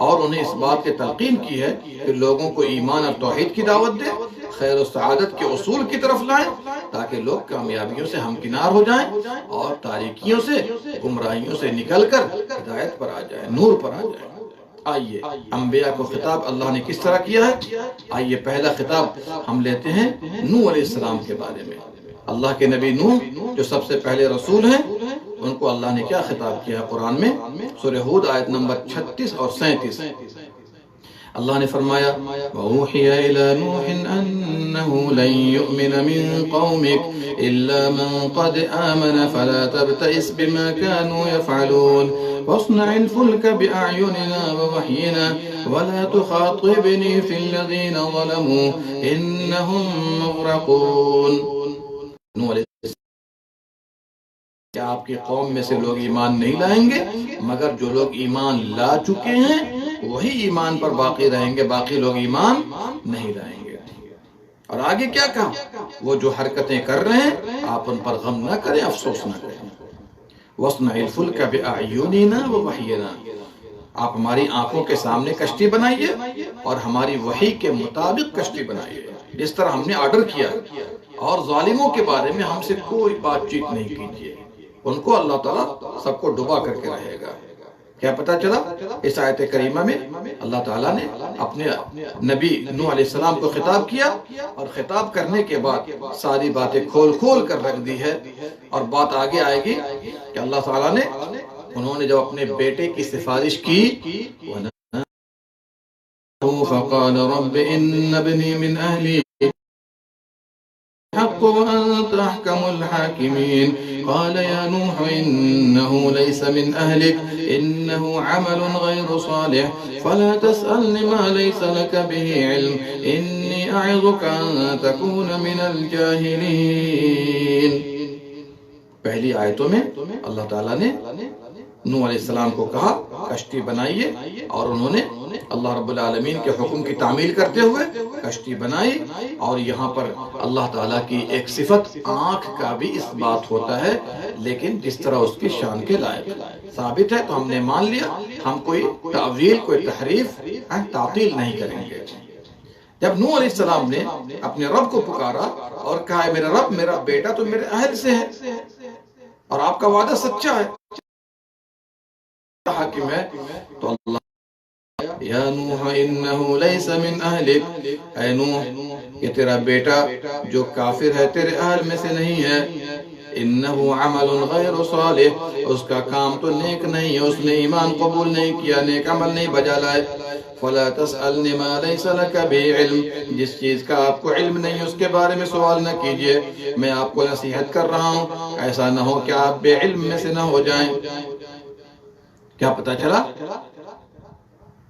اور انہیں اس بات کی تلقین کی ہے کہ لوگوں کو ایمان اور توحید کی دعوت دیں، خیر و سعادت کے اصول کی طرف لائیں، تاکہ لوگ کامیابیوں سے ہمکنار ہو جائیں اور تاریکیوں سے، گمراہیوں سے نکل کر ہدایت پر آ جائیں، نور پر آ جائیں. آئیے انبیاء کو خطاب اللہ نے کس طرح کیا ہے. آئیے پہلا خطاب ہم لیتے ہیں نوح علیہ السلام کے بارے میں. اللہ کے نبی نوح جو سب سے پہلے رسول ہیں، ان کو اللہ نے کیا خطاب کیا ہے قرآن میں؟ سورہ ہود آیت نمبر 36 اور 37. اللہ نے فرمایا وَأُوحِيَ إِلَى نُوحٍ أَنَّهُ لَن يُؤْمِنَ مِن قَوْمِكَ إِلَّا مَن قَدْ آمَنَ فَلَا تَبْتَئِسْ بِمَا كَانُوا يَفْعَلُونَ وَاصْنَعِ الْفُلْكَ بِأَعْيُنِنَا وَوَحْيِنَا وَلَا تُخَاطِبْنِي فِي الَّذِينَ ظَلَمُوا إِنَّهُمْ مُغْرَقُونَ. کیا آپ کی قوم میں سے لوگ ایمان نہیں لائیں گے مگر جو لوگ ایمان لا چکے ہیں وہی ایمان پر باقی رہیں گے، باقی لوگ ایمان نہیں لائیں گے. اور آگے کیا کہا؟ وہ جو حرکتیں کر رہے ہیں آپ ان پر غم نہ کریں، افسوس نہ کریں. وَاصْنَعِ الْفُلْكَ بِأَعْيُنِنَا وَوَحْيِنَا، آپ ہماری آنکھوں کے سامنے کشتی بنائیے اور ہماری وحی کے مطابق کشتی بنائیے، جس طرح ہم نے آرڈر کیا. اور ظالموں کے بارے میں ہم سے کوئی بات چیت نہیں کیجیے، ان کو اللہ تعالیٰ سب کو ڈبا کر کے رہے گا. کیا پتا چلا؟ اس آیت کریمہ میں اللہ تعالیٰ نے اپنے نبی نوح علیہ السلام کو خطاب کیا اور خطاب کرنے کے بعد ساری باتیں کھول کھول کر رکھ دی ہے. اور بات آگے آئے گی کہ اللہ تعالیٰ نے انہوں نے جب اپنے بیٹے کی سفارش کی فَقَالَ رَبِّ إِنَّ ابْنِي مِنْ أَهْلِي الحق وأنت أحكم الحاكمين قال يا نوح إنه ليس من أهلك إنه عمل غير صالح فلا تسألني ما ليس لك به علم إني أعظك أن تكون من الجاهلين. پہلی آیتوں میں اللہ تعالیٰ نے نوح علیہ السلام کو کہا کشتی بنائیے، اور انہوں نے اللہ رب العالمین کے حکم کی تعمیل کرتے ہوئے کشتی بنائی. اور یہاں پر اللہ تعالیٰ کی ایک صفت آنکھ کا بھی اس بات ہوتا ہے، لیکن جس طرح اس کی شان کے لائق ثابت ہے تو ہم نے مان لیا. ہم کوئی تعویل، کوئی تحریف، تعطیل نہیں کریں گے. جب نوح علیہ السلام نے اپنے رب کو پکارا اور کہا میرا رب، میرا بیٹا تو میرے اہل سے ہے اور آپ کا وعدہ سچا ہے، حاکم ہے، تو اللہ یا نوح انہو لیس من اہلک، اے نوح یہ تیرا بیٹا جو کافر ہے تیرے اہل میں سے نہیں ہے. انہو عمل غیر صالح، اس کا کام تو نیک نہیں ہے، اس نے ایمان قبول نہیں کیا، نیک عمل نہیں بجا لائے. فلا تسألنی ما لیس لک بہ علم، جس چیز کا آپ کو علم نہیں اس کے بارے میں سوال نہ کیجئے. میں آپ کو نصیحت کر رہا ہوں، ایسا نہ ہو کہ آپ بے علم میں سے نہ ہو جائیں. کیا پتا چلا؟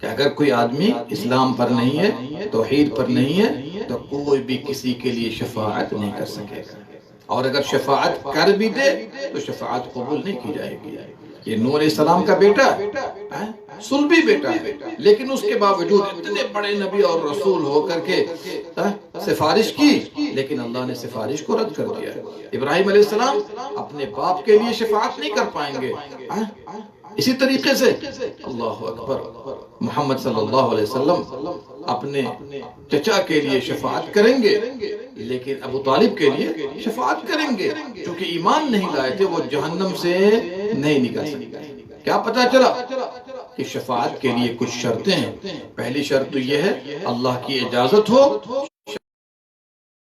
کہ اگر کوئی آدمی اسلام پر نہیں ہے، توحید پر نہیں ہے، تو کوئی بھی کسی کے لیے شفاعت نہیں کر سکے گا، اور اگر شفاعت کر بھی دے تو شفاعت قبول نہیں کی جائے گی۔ یہ نوح علیہ السلام کا بیٹا ہے، صلبی بیٹا ہے، لیکن اس کے باوجود اتنے بڑے نبی اور رسول ہو کر کے سفارش کی، لیکن اللہ نے سفارش کو رد کر دیا۔ ابراہیم علیہ السلام اپنے باپ کے لیے شفاعت نہیں کر پائیں گے، اسی طریقے سے اللہ اکبر محمد صلی اللہ علیہ وسلم اپنے چچا کے لیے شفاعت کریں گے، لیکن ابو طالب کے لیے شفاعت کریں گے، چونکہ ایمان نہیں لائے تھے، وہ جہنم سے نہیں نکل سکتے۔ کیا پتا چلا کہ شفاعت کے لیے کچھ شرطیں ہیں۔ پہلی شرط تو یہ ہے اللہ کی اجازت ہو،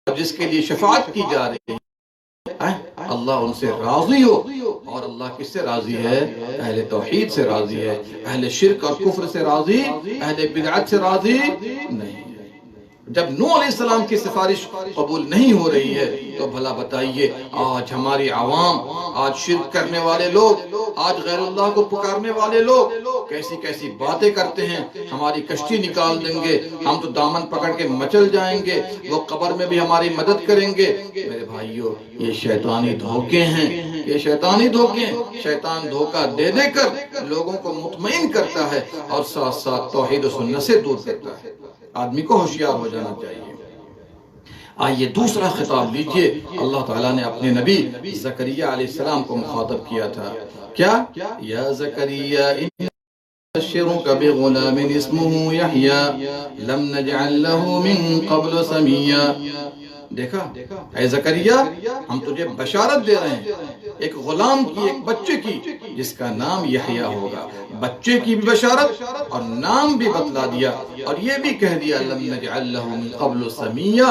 جس کے لیے شفاعت کی جا رہی ہے اللہ ان سے راضی ہو، اور اللہ کس سے راضی ہے؟ اہل توحید سے راضی ہے، اہل شرک اور کفر سے راضی، اہل بدعت سے راضی نہیں۔ جب نوح علیہ السلام کی سفارش قبول نہیں ہو رہی ہے تو بھلا بتائیے آج ہماری عوام، آج شرک کرنے والے لوگ، آج غیر اللہ کو پکارنے والے لوگ کیسی کیسی باتیں کرتے ہیں، ہماری کشتی نکال دیں گے، ہم تو دامن پکڑ کے مچل جائیں گے، وہ قبر میں بھی ہماری مدد کریں گے۔ میرے بھائیو، یہ شیطانی دھوکے ہیں، یہ شیطانی دھوکے ہیں۔ شیطان دھوکہ دے دے کر لوگوں کو مطمئن کرتا ہے اور ساتھ ساتھ توحید و سنت سے دور کرتا ہے۔ آدمی کو ہوشیار ہو جانا چاہیے۔ آئیے دوسرا خطاب لیجئے، اللہ تعالیٰ نے اپنے نبی زکریا علیہ السلام کو مخاطب کیا تھا۔ کیا؟ یا زکریا نبشرک بغلام اسمہ یحییٰ لم نجعل لہ من قبل سمیہ۔ دیکھا، اے زکریا ہم تجھے بشارت دے رہے ہیں ایک غلام کی، ایک بچے کی، جس کا نام یحییٰ ہوگا۔ بچے کی بھی بشارت اور نام بھی بتلا دیا، اور یہ بھی کہہ دیا لم نجعل لہ من قبل سمیہ،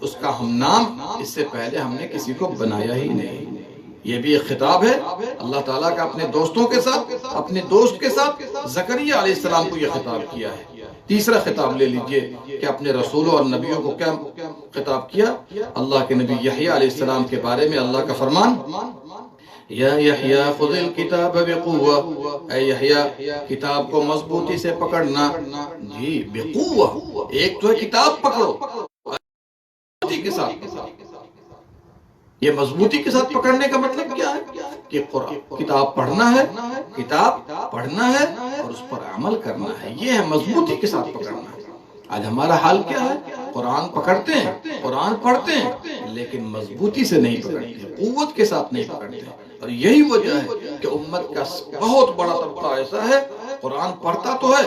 اس کا ہم نام اس سے پہلے ہم نے کسی کو بنایا ہی نہیں۔ یہ بھی ایک خطاب ہے اللہ تعالیٰ کا اپنے دوستوں کے ساتھ، اپنے دوست کے ساتھ زکریا علیہ السلام کو یہ خطاب کیا ہے۔ تیسرا خطاب لے لیجئے کہ اپنے رسولوں اور نبیوں کو کیا خطاب کیا۔ اللہ کے نبی یحییٰ علیہ السلام کے بارے میں اللہ کا فرمان، یا یحییٰ خذ الکتاب بقوہ، اے یحییٰ کتاب کو مضبوطی سے پکڑنا۔ جی بقوہ، ایک تو ہے کتاب پکڑو مضبوطی کے ساتھ۔ یہ مضبوطی کے ساتھ پکڑنے کا مطلب کیا ہے؟ کہ کتاب پڑھنا ہے، کتاب پڑھنا ہے اور اس پر عمل کرنا ہے، یہ ہے مضبوطی کے ساتھ پکڑنا ہے۔ آج ہمارا حال کیا ہے؟ قرآن پکڑتے ہیں، قرآن پڑھتے ہیں، لیکن مضبوطی سے نہیں پکڑتے، قوت کے ساتھ نہیں پکڑتے۔ اور یہی وجہ ہے کہ امت کا بہت بڑا طبقہ ایسا ہے، قرآن پڑھتا تو ہے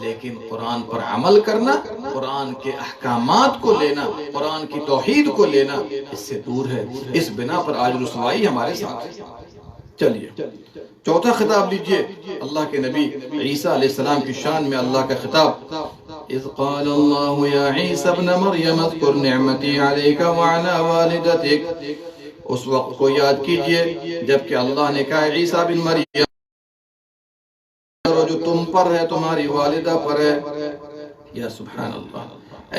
لیکن قرآن پر عمل کرنا، قرآن کے احکامات کو لینا، قرآن کی توحید کو لینا اس سے دور ہے۔ اس بنا پر آج رسوائی ہمارے ساتھ ہے۔ چلیے چوتھا خطاب لیجئے، اللہ کے نبی عیسیٰ علیہ السلام کی شان میں اللہ کا خطاب، اذ قال اللہ یا عیسیٰ ابن مریم اذکر نعمتی علیک وعلی والدتک۔ اس وقت کو یاد کیجئے جبکہ اللہ نے کہا عیسیٰ بن مریم جو تم پر ہے، تمہاری والدہ پر ہے۔ یا سبحان اللہ،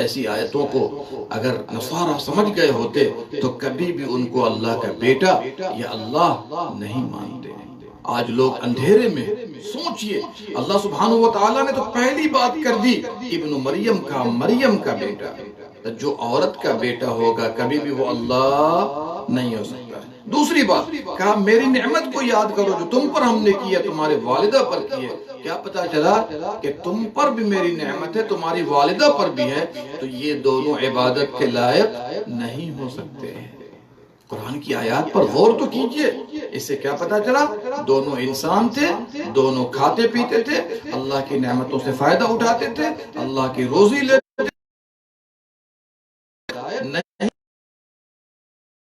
ایسی آیتوں کو اگر نصارہ سمجھ گئے ہوتے تو کبھی بھی ان کو اللہ کا بیٹا یا اللہ نہیں مانتے۔ آج لوگ اندھیرے میں، سوچئے اللہ سبحانہ وتعالی نے تو پہلی بات کر دی ابن مریم کا، مریم کا بیٹا۔ جو عورت کا بیٹا ہوگا کبھی بھی وہ اللہ نہیں ہو سکتا۔ دوسری بات کہا میری نعمت کو یاد کرو جو تم پر ہم نے کی ہے، تمہارے والدہ پر کی ہے۔ کیا پتا چلا کہ تم پر بھی میری نعمت ہے، تمہاری والدہ پر بھی ہے، تو یہ دونوں عبادت کے لائق نہیں ہو سکتے ہیں۔ قرآن کی آیات پر غور تو کیجئے، اس سے کیا پتا چلا؟ دونوں انسان تھے، دونوں کھاتے پیتے تھے، اللہ کی نعمتوں سے فائدہ اٹھاتے تھے، اللہ کی روزی لیتے تھے۔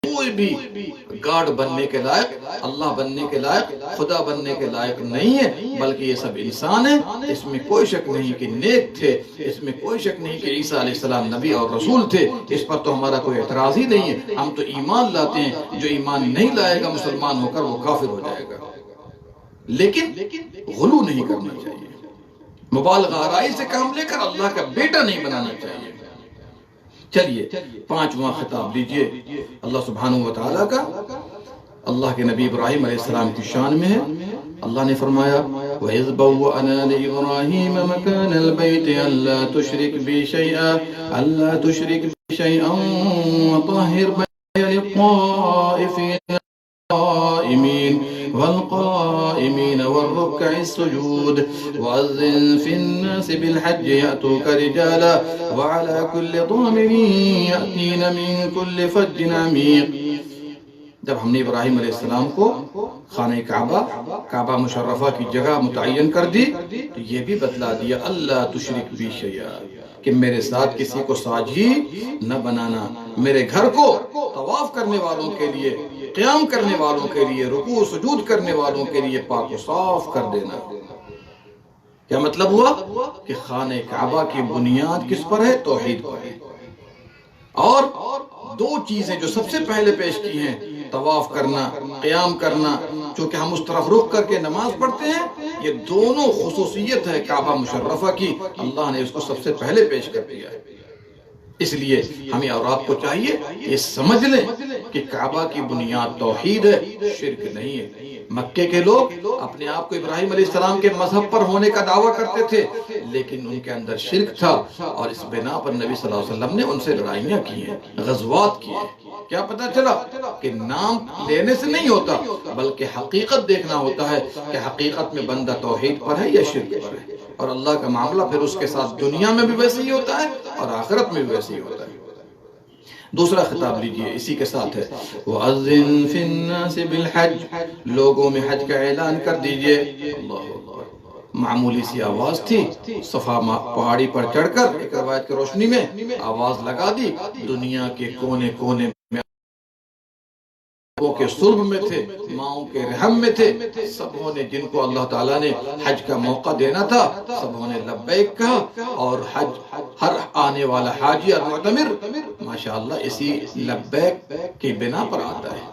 کوئی بھی گاڈ بننے کے لائق، اللہ بننے کے لائق، خدا بننے کے لائق نہیں ہے، بلکہ یہ سب انسان ہیں۔ اس میں کوئی شک نہیں کہ نیک تھے، اس میں کوئی شک نہیں کہ عیسیٰ علیہ السلام نبی اور رسول تھے، اس پر تو ہمارا کوئی اعتراض ہی نہیں ہے۔ ہم تو ایمان لاتے ہیں، جو ایمان نہیں لائے گا مسلمان ہو کر وہ کافر ہو جائے گا۔ لیکن غلو نہیں کرنا چاہیے، مبالغہ آرائی سے کام لے کر اللہ کا بیٹا نہیں بنانا چاہیے۔ چلیے پانچواں خطاب لیجئے اللہ سبحانہ وتعالیٰ کا، اللہ کے نبی ابراہیم علیہ السلام کی شان میں ہے۔ اللہ نے فرمایا وَإِذْ بَوَّأْنَا لِإِبْرَاهِيمَ مَكَانَ الْبَيْتِ أَلَّا تُشْرِكْ بِي شَيْئًا وَطَهِّرْ بَيْتِيَ لِلطَّائِفِينَ والقائمين والركع السجود وأذن في الناس بالحج يأتوك رجالا وعلى كل ضامر يأتين من كل فج عميق۔ جب ہم نے ابراہیم علیہ السلام کو خانہ کعبہ مشرفہ کی جگہ متعین کر دی تو یہ بھی بتلا دیا اللہ تشرک بی شیئا، کہ میرے ساتھ کسی کو ساجی نہ بنانا، میرے گھر کو طواف کرنے والوں کے لیے، قیام کرنے والوں کے لیے، رکوع سجود کرنے والوں کے لیے پاک و صاف کر دینا۔ کیا مطلب ہوا کہ خانہ کعبہ کی بنیاد کس پر ہے؟ توحید پر ہے۔ اور دو چیزیں جو سب سے پہلے پیش کی ہیں، طواف کرنا، قیام کرنا، چونکہ ہم اس طرف رخ کر کے نماز پڑھتے ہیں، یہ دونوں خصوصیت ہے کعبہ مشرفہ کی، اللہ نے اس کو سب سے پہلے پیش کر دیا ہے۔ اس لیے ہمیں اور آپ کو چاہیے یہ سمجھ لیں کہ کعبہ کی بنیاد توحید ہے، شرک نہیں ہے۔ مکے کے لوگ اپنے آپ کو ابراہیم علیہ السلام کے مذہب پر ہونے کا دعویٰ کرتے تھے، لیکن ان کے اندر شرک تھا، اور اس بنا پر نبی صلی اللہ علیہ وسلم نے ان سے لڑائیاں کی ہیں، غزوات کی ہیں۔ کیا پتا چلا کہ نام لینے سے نہیں ہوتا، بلکہ حقیقت دیکھنا ہوتا ہے کہ حقیقت میں بندہ توحید پر ہے یا شرک پر ہے، اور اللہ کا معاملہ پھر اس کے ساتھ دنیا میں بھی ویسے ہی ہوتا ہے اور آخرت میں بھی ویسے ہی ہوتا ہے۔ دوسرا خطاب لیجئے، اسی کے ساتھ ہے وَأَذِّن فِي النَّاسِ بِالْحَجِّ، لوگوں میں حج کا اعلان کر دیجئے۔ اللہ معمولی سی آواز تھی، صفا پہاڑی پر چڑھ کر ایک روایت کی روشنی میں آواز لگا دی، دنیا کے کونے کونے کے صلب میں تھے، ماؤں کے رحم میں تھے، سبوں نے جن کو اللہ تعالیٰ نے حج کا موقع دینا تھا سبوں نے لبیک کہا، اور حج ہر آنے والا حاجی اور معتمر ماشاءاللہ اسی لبیک کی بنا پر آتا ہے۔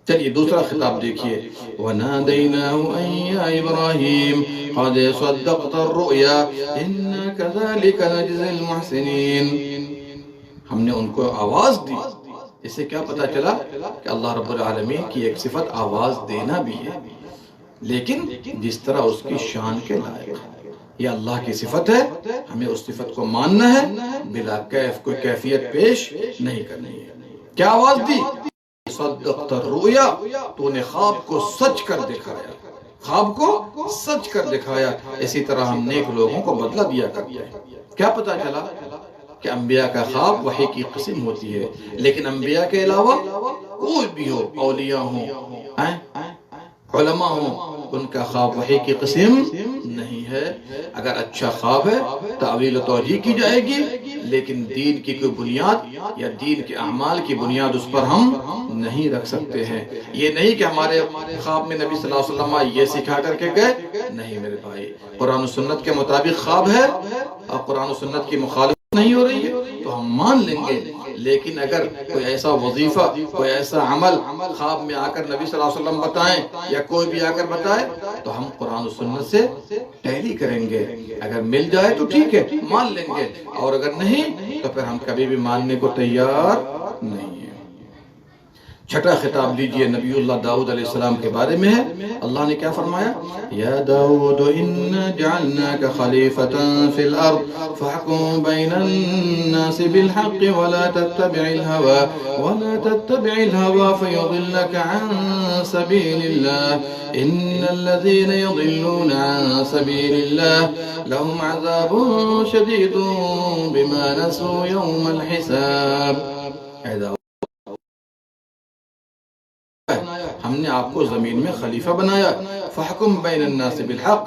چلیے دوسرا خطاب دیکھیے، وَنَادَيْنَاهُ أَن يَا إِبْرَاهِيمُ قَدْ صَدَّقْتَ الرُّؤْيَا إِنَّا كَذَلِكَ نَجْزِي الْمُحْسِنِينَ، ہم نے ان کو آواز دی۔ اس سے کیا پتا چلا کہ اللہ رب العالمین کی ایک صفت آواز دینا بھی ہے، لیکن جس طرح اس کی شان کے لائق۔ یہ اللہ کی صفت ہے، ہمیں اس صفت کو ماننا ہے، بلا کیف کوئی کیفیت پیش نہیں کرنی ہے۔ کیا آواز دی؟ صدقت الرؤیا، تو نے خواب کو سچ کر دکھایا، خواب کو سچ کر دکھایا۔ اسی طرح ہم نیک لوگوں کو بدلہ دیا کرتے ہیں۔ کیا پتا چلا کہ انبیاء کا خواب وحی کی قسم ہوتی ہے، لیکن انبیاء کے علاوہ کوئی بھی ہو، اولیاء ہوں، علماء ہوں، ان کا خواب وحی کی قسم نہیں ہے۔ اگر اچھا خواب ہے تعویل و توجیہ کی جائے گی، لیکن دین کی کوئی بنیاد یا دین کے اعمال کی بنیاد اس پر ہم نہیں رکھ سکتے ہیں۔ یہ نہیں کہ ہمارے خواب میں نبی صلی اللہ علیہ وسلم یہ سکھا کر کے گئے، نہیں میرے بھائی، قرآن و سنت کے مطابق خواب ہے اور قرآن و سنت کی مخالفت نہیں ہو رہی ہے تو ہم مان لیں گے، لیکن اگر کوئی ایسا وظیفہ، کوئی ایسا عمل خواب میں آ کر نبی صلی اللہ علیہ وسلم بتائیں یا کوئی بھی آ کر بتائے تو ہم قرآن و سنت سے ٹیلی کریں گے۔ اگر مل جائے تو ٹھیک ہے، مان لیں گے، اور اگر نہیں تو پھر ہم کبھی بھی ماننے کو تیار نہیں ہیں۔ چھٹا خطاب لیجئے، نبی اللہ داؤد علیہ السلام کے بارے میں ہے۔ اللہ نے کیا فرمایا؟ یا داؤد انا جعلناک خلیفۃ فی الارض فاحکم بین الناس بالحق ولا تتبع الهوى فیضلک عن سبیل اللہ ان الذین یضلون عن سبیل اللہ لهم عذاب شدید بما نسوا یوم الحساب۔ ہم نے آپ کو زمین میں خلیفہ بنایا، فحکم بین الناس بالحق،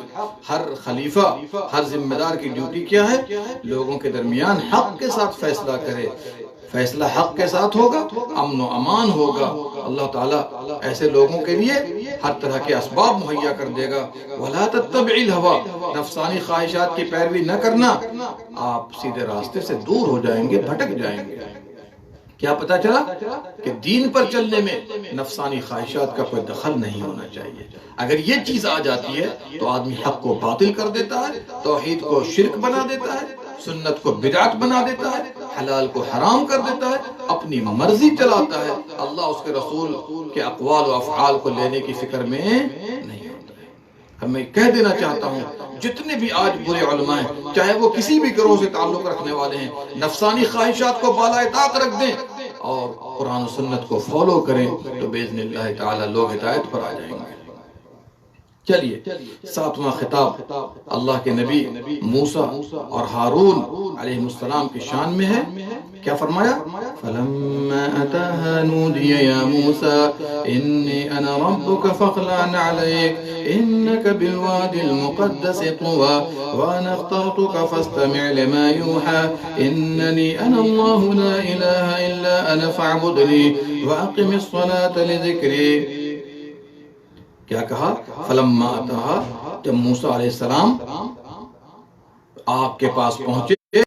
ہر خلیفہ، ہر ذمہ دار کی ڈیوٹی کیا ہے؟ لوگوں کے درمیان حق کے ساتھ فیصلہ کرے۔ فیصلہ حق کے ساتھ ہوگا، امن و امان ہوگا، اللہ تعالیٰ ایسے لوگوں کے لیے ہر طرح کے اسباب مہیا کر دے گا۔ وَلَا تَتَّبِعِ الْهَوَىٰ، نفسانی خواہشات کی پیروی نہ کرنا، آپ سیدھے راستے سے دور ہو جائیں گے، بھٹک جائیں گے۔ کیا پتا چلا کہ دین پر چلنے میں نفسانی خواہشات کا کوئی دخل نہیں ہونا چاہیے۔ اگر یہ چیز آ جاتی ہے تو آدمی حق کو باطل کر دیتا ہے، توحید کو شرک بنا دیتا ہے، سنت کو بدعت بنا دیتا ہے، حلال کو حرام کر دیتا ہے، اپنی مرضی چلاتا ہے، اللہ اس کے رسول کے اقوال و افعال کو لینے کی فکر میں نہیں ہوتا ہے۔ میں کہہ دینا چاہتا ہوں جتنے بھی آج برے علماء ہیں، چاہے وہ کسی بھی گروہ سے تعلق رکھنے والے ہیں، نفسانی خواہشات کو بالائے طاق رکھ دیں اور قرآن و سنت کو فالو کریں تو باذن اللہ تعالی لوگ ہدایت پر آ جائیں گے۔ چلیے 7واں خطاب اللہ کے نبی موسیٰ اور ہارون علیہ السلام کی شان میں ہے۔ کیا فرمایا؟ فَلَمَّا أَتَاهَا نُودِيَ يَا مُوسَىٰ إِنِّي أَنَا رَبُّكَ فَاخْلَعْ عَلَيْكَ إِنَّكَ بِالْوَادِ الْمُقَدَّسِ طُوًى وَأَنَا اخْتَرْتُكَ فَاسْتَمِعْ لِمَا يُوحَىٰ إِنَّنِي أَنَا اللَّهُ لَا إِلَٰهَ إِلَّا أَنَا فَاعْبُدْنِي وَأَقِمِ الصَّلَاةَ لِذِكْرِي۔ کیا کہا؟ فلما اتاہا، جب موسیٰ علیہ السلام آگ کے پاس پہنچے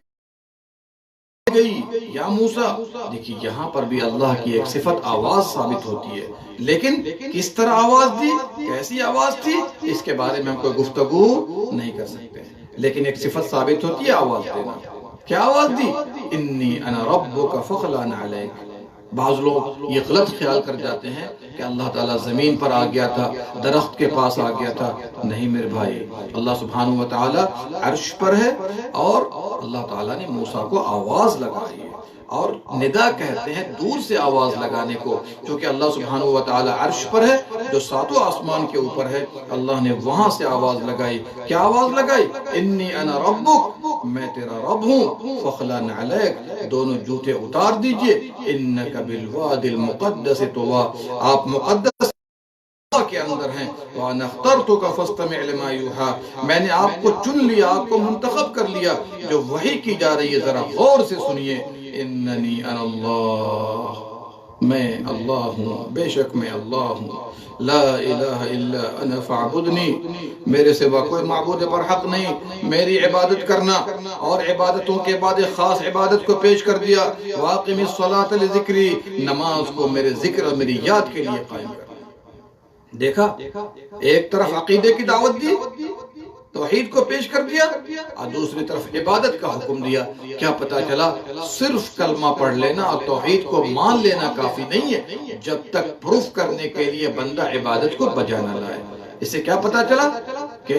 گئی یا موسیٰ، دیکھیے یہاں پر بھی اللہ کی ایک صفت آواز ثابت ہوتی ہے، لیکن کس طرح آواز دی، کیسی آواز تھی، اس کے بارے میں ہم کوئی گفتگو نہیں کر سکتے، لیکن ایک صفت ثابت ہوتی ہے آواز دینا۔ کیا آواز دی؟ انی انا ربک فاخلع علیک۔ بعض لوگ یہ غلط خیال کر جاتے ہیں کہ اللہ تعالیٰ زمین پر آ گیا تھا، درخت کے پاس آ گیا تھا۔ نہیں میرے بھائی، اللہ سبحانہ وتعالی عرش پر ہے اور اللہ تعالیٰ نے موسیٰ کو آواز لگائی ہے، اور ندا کہتے ہیں دور سے آواز لگانے کو، کیونکہ اللہ سبحانہ وتعالی عرش پر ہے جو ساتوں آسمان کے اوپر ہے، اللہ نے وہاں سے آواز لگائی۔ کیا آواز لگائی؟ انی انا ربک، میں تیرا رب ہوں، فاخلع علیک، دونوں جوتے اتار دیجئے، انک بالواد المقدس طویٰ، آپ مقدس کے اندر ہیں، وَأَنَا اخْتَرْتُكَ فَاسْتَمِعْ لِمَا يُوحَىٰ، میں نے آپ کو چن لیا، آپ کو منتخب کر لیا، جو وحی کی جا رہی ہے ذرا غور سے سنیے۔ اننی انا اللہ، میں اللہ ہوں، بے شک میں اللہ ہوں، لا الہ الا انا فاعبدنی، میرے سوا کوئی معبود برحق نہیں، میری عبادت کرنا، اور عبادتوں کے بعد خاص عبادت کو پیش کر دیا، وَأَقِمِ الصَّلَاةَ لِذِكْرِي، نماز کو میرے ذکر اور میری یاد کے لیے قائم کرنا۔ دیکھا، ایک طرف عقیدے کی دعوت دی، توحید کو پیش کر دیا، اور دوسری طرف عبادت کا حکم دیا۔ کیا پتا چلا؟ صرف کلمہ پڑھ لینا اور توحید کو مان لینا کافی نہیں ہے، جب تک پروف کرنے کے لیے بندہ عبادت کو بجا نہ لائے۔ اس سے کیا پتا چلا کہ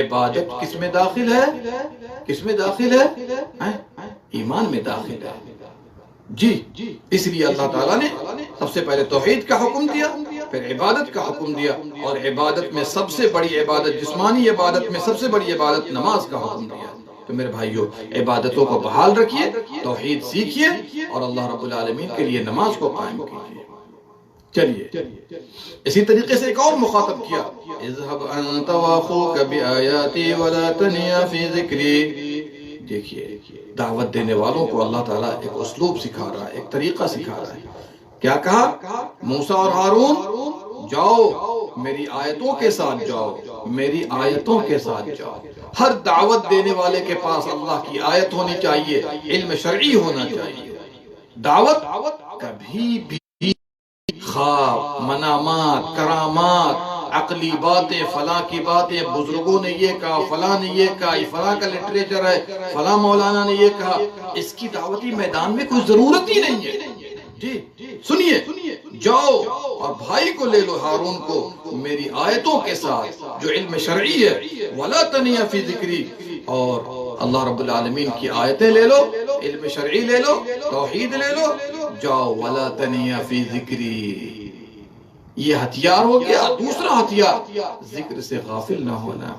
عبادت کس میں داخل ہے؟ کس میں داخل ہے؟ ایمان میں داخل ہے۔ جی، اس لیے اللہ تعالیٰ نے سب سے پہلے توحید کا حکم دیا، پھر عبادت کا حکم دیا، اور عبادت میں سب سے بڑی عبادت، جسمانی عبادت میں سب سے بڑی عبادت نماز کا حکم دیا۔ تو میرے بھائیو، عبادتوں کو بحال رکھیے، توحید سیکھیے، اور اللہ رب العالمین کے لیے نماز کو قائم کیجیے۔ چلیے اسی طریقے سے ایک اور مخاطب کیا، اذهب انت واخوك بآیاتی ولا تنیا فی ذکری۔ دیکھیے، دعوت دینے والوں کو اللہ تعالیٰ ایک اسلوب سکھا رہا ہے، ایک طریقہ سکھا رہا ہے۔ کیا کہا؟ موسیٰ اور ہارون جاؤ، میری آیتوں کے ساتھ جاؤ، میری آیتوں کے ساتھ جاؤ۔ ہر دعوت دینے والے کے پاس اللہ کی آیت ہونی چاہیے، علم شرعی ہونا چاہیے۔ دعوت کبھی بھی خواب، منامات، کرامات، عقلی باتیں، فلاں کی باتیں، بزرگوں نے یہ کہا، فلاں نے یہ کہا، فلاں کا لٹریچر ہے، فلاں مولانا نے یہ کہا، اس کی دعوتی میدان میں کوئی ضرورت ہی نہیں ہے۔ جی سنیے، جاؤ اور بھائی کو لے لو، ہارون کو، میری آیتوں کے ساتھ جو علم شرعی ہے، وَلَا تَنِيَ فِي ذِكْرِي، اور اللہ رب العالمین کی آیتیں لے لو، علم شرعی لے لو، توحید لے لو، جاؤ وَلَا تَنِيَ فِي ذِكْرِي۔ یہ ہتھیار ہو گیا۔ دوسرا ہتھیار، ذکر سے غافل نہ ہونا۔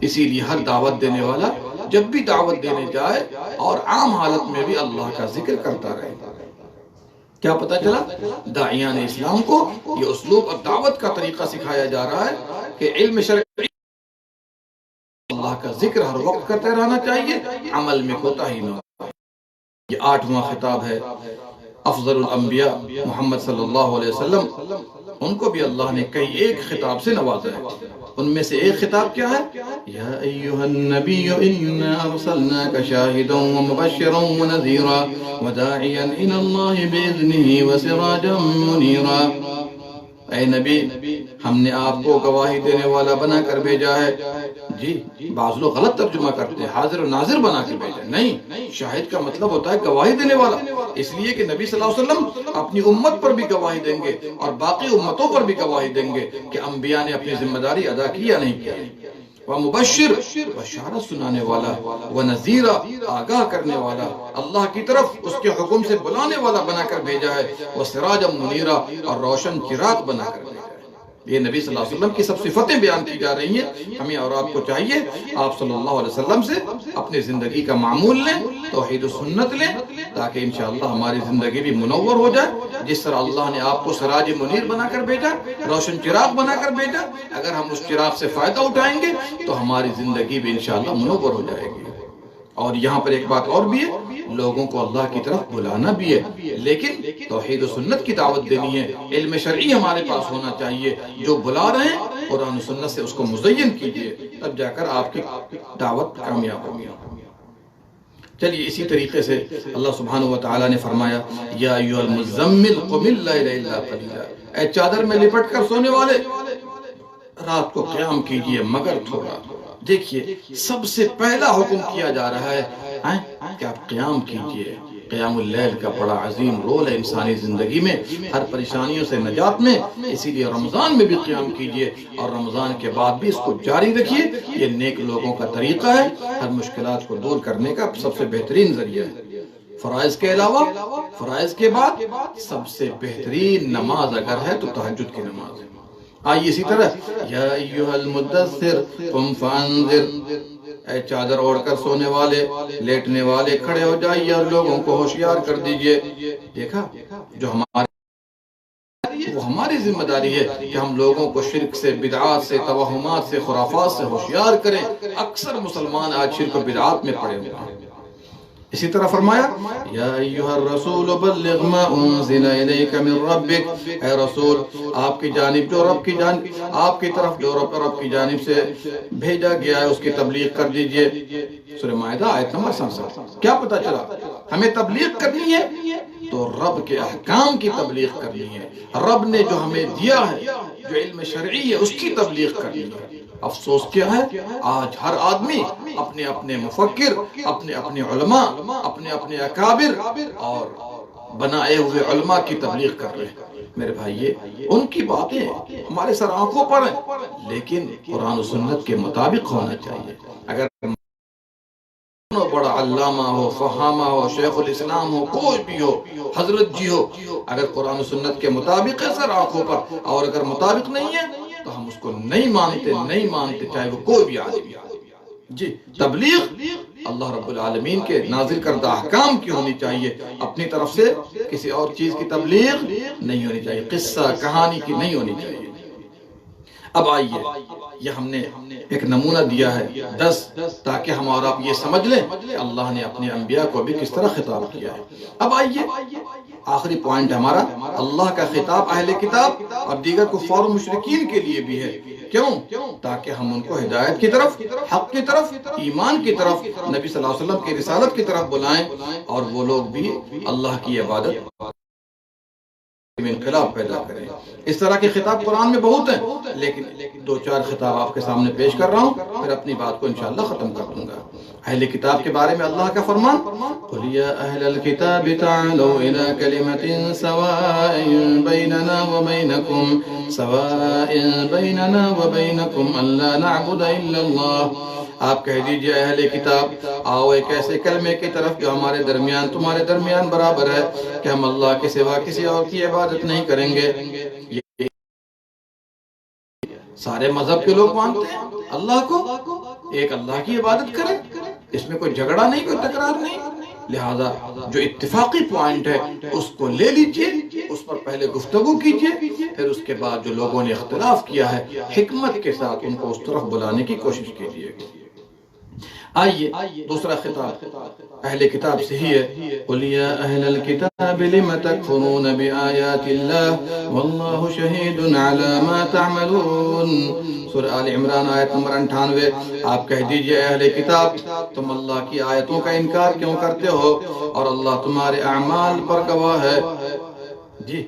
اسی لیے ہر دعوت دینے والا جب بھی دعوت دینے جائے اور عام حالت میں بھی اللہ کا ذکر کرتا رہے۔ کیا پتا چلا؟ داعیان اسلام کو یہ اسلوب اور دعوت کا طریقہ سکھایا جا رہا ہے کہ علم شرعی، اللہ کا ذکر ہر وقت کرتے رہنا چاہیے، عمل میں کوتاہی نہ ہو۔ یہ 8واں خطاب ہے افضل الانبیاء محمد صلی اللہ علیہ وسلم، ان کو بھی اللہ نے کئی ایک خطاب سے نوازا ہے۔ ان میں سے ایک خطاب کیا ہے؟ یا ایہا النبی انا ارسلناک شاہدا ومبشرا ونذیرا وداعیا الی اللہ باذنہ وسراجا منیرا۔ اے نبی ہم نے آپ کو گواہی دینے والا بنا کر بھیجا ہے. جی بعض لوگ غلط ترجمہ کرتے ہیں، حاضر و ناظر بنا کے بھیجا. نہیں، شاہد کا مطلب ہوتا ہے گواہی دینے والا، اس لیے کہ نبی صلی اللہ علیہ وسلم اپنی امت پر بھی گواہی دیں گے اور باقی امتوں پر بھی گواہی دیں گے کہ انبیاء نے اپنی ذمہ داری ادا کی یا نہیں کیا. ومبشر، بشارت سنانے والا، ونذیر، آگاہ کرنے والا، اللہ کی طرف اس کے حکم سے بلانے والا بنا کر بھیجا ہے. وسراجا منیرا، اور روشن چراغ بنا کر بھیجا ہے. یہ نبی صلی اللہ علیہ وسلم کی سب صفتیں بیان کی جا رہی ہیں. ہمیں اور آپ کو چاہیے آپ صلی اللہ علیہ وسلم سے اپنی زندگی کا معمول لیں، توحید و سنت لیں، تاکہ انشاءاللہ ہماری زندگی بھی منور ہو جائے. جس طرح اللہ نے آپ کو سراج منیر بنا کر بھیجا، روشن چراغ بنا کر بھیجا، اگر ہم اس چراغ سے فائدہ اٹھائیں گے تو ہماری زندگی بھی انشاءاللہ منور ہو جائے گی. اور یہاں پر ایک بات اور بھی ہے، لوگوں کو اللہ کی طرف بلانا بھی ہے، لیکن توحید و سنت کی دعوت دینی ہے. علم شرعی ہمارے پاس ہونا چاہیے. جو بلا رہے ہیں قرآن و سنت سے اس کو مزین کیجئے، تب جا کر آپ کی دعوت کامیاب ہوگی. چلیے اسی طریقے سے اللہ سبحانہ وتعالی نے فرمایا یا ایھا المزمل قم اللیل الا قلیلا، اے چادر میں لپٹ کر سونے والے رات کو قیام کیجئے مگر تھوڑا. دیکھیے سب سے پہلا حکم کیا جا رہا ہے کہ آپ قیام کیجئے. قیام اللیل کا بڑا عظیم رول ہے انسانی زندگی میں، ہر پریشانیوں سے نجات میں. اسی لیے رمضان میں بھی قیام کیجئے اور رمضان کے بعد بھی اس کو جاری رکھیے. یہ نیک لوگوں کا طریقہ ہے، ہر مشکلات کو دور کرنے کا سب سے بہترین ذریعہ ہے. فرائض کے علاوہ، فرائض کے بعد سب سے بہترین نماز اگر ہے تو تہجد کی نماز ہے. آئیے اسی طرح یا ایھا المدثر قم فانذر، اے چادر اوڑھ کر سونے والے، لیٹنے والے کھڑے ہو جائیے اور لوگوں کو ہوشیار کر دیجئے. دیکھا جو ہماری ذمہ داری ہے کہ ہم لوگوں کو شرک سے، بدعات سے، توہمات سے، خرافات سے ہوشیار کریں. اکثر مسلمان آج شرک و بدعات میں پڑے ہوئے ہیں. اسی طرح فرمایا یا ایھا الرسول بلغ ما انزل الیک من ربک، اے رسول آپ کی جانب جو رب کی جانب آپ کی طرف جو رب کی جانب سے بھیجا گیا ہے اس کی تبلیغ کر دیجئے. سورہ مائدہ آیت نمبر 67. کیا پتہ چلا؟ ہمیں تبلیغ کرنی ہے تو رب کے احکام کی تبلیغ کرنی ہے. رب نے جو ہمیں دیا ہے، جو علم شرعی ہے، اس کی تبلیغ کرنی ہے. افسوس کیا ہے آج ہر آدمی اپنے اپنے مفکر، اپنے اپنے علماء، اپنے اپنے اکابر اور بنائے ہوئے علماء کی تبلیغ کر رہے ہیں. میرے بھائیے ان کی باتیں ہمارے سر آنکھوں پر ہیں، لیکن قرآن و سنت کے مطابق ہونا چاہیے. اگر بڑا علامہ ہو، فہامہ ہو، شیخ الاسلام ہو، کوئی بھی ہو، حضرت جی ہو، اگر قرآن و سنت کے مطابق ہے سر آنکھوں پر، اور اگر مطابق نہیں ہے تو ہم اس کو نہیں مانتے چاہے وہ کوئی بھی آدمی. جی تبلیغ اللہ رب العالمین کے نازل کردہ احکام کی ہونی چاہیے، اپنی طرف سے کسی اور چیز کی تبلیغ نہیں ہونی چاہیے، قصہ کہانی کی نہیں ہونی چاہیے. اب آئیے یہ ہم نے ایک نمونہ دیا ہے 10 تاکہ ہم اور آپ یہ سمجھ لیں کہ اللہ نے اپنے انبیاء کو بھی کس طرح خطاب کیا ہے. اب آئیے آخری پوائنٹ ہمارا، اللہ کا خطاب اہل کتاب اور دیگر کفار و مشرکین کے لیے بھی ہے. کیوں؟ تاکہ ہم ان کو ہدایت کی طرف، حق کی طرف، ایمان کی طرف، نبی صلی اللہ علیہ وسلم کی رسالت کی طرف بلائیں اور وہ لوگ بھی اللہ کی عبادت میں انقلاب پیدا کریں. اس طرح کے خطاب قرآن میں بہت ہیں، لیکن 2-4 خطاب آپ کے سامنے پیش کر رہا ہوں، پھر اپنی بات کو انشاءاللہ ختم کر دوں گا. اہل کتاب کے بارے میں اللہ کا فرمان قُلْ يَا أَهْلَ الْكِتَابِ تَعَالَوْا إِلَىٰ كَلِمَةٍ سَوَاءٍ بَيْنَنَا وَبَيْنَكُمْ أَلَّا نَعْبُدَ إِلَّا اللَّهَ. آپ کہہ دیجئے اہل کتاب آؤ ایک ایسے کلمے کی طرف جو ہمارے درمیان تمہارے درمیان برابر ہے کہ ہم اللہ کے سوا کسی اور کی عبادت نہیں کریں گے. سارے مذہب کے لوگ مانتے ہیں اللہ کو، ایک اللہ کی عبادت کریں، اس میں کوئی جھگڑا نہیں، کوئی تکرار نہیں. لہذا جو اتفاقی پوائنٹ ہے اس کو لے لیجئے، اس پر پہلے گفتگو کیجئے، پھر اس کے بعد جو لوگوں نے اختلاف کیا ہے حکمت کے ساتھ ان کو اس طرف بلانے کی کوشش کیجئے. آئیے دوسرا خطاب اہل کتاب سے ہی ہے قُلْ يَا أَهْلَ الْكِتَابِ لِمَ تَكْفُرُونَ بِآيَاتِ اللَّهِ وَاللَّهُ شَهِيدٌ عَلَى مَا تَعْمَلُونَ. سورہ آل عمران آیت نمبر 98. آپ کہہ دیجئے اہل کتاب تم اللہ کی آیتوں کا انکار کیوں کرتے ہو اور اللہ تمہارے اعمال پر گواہ ہے. جی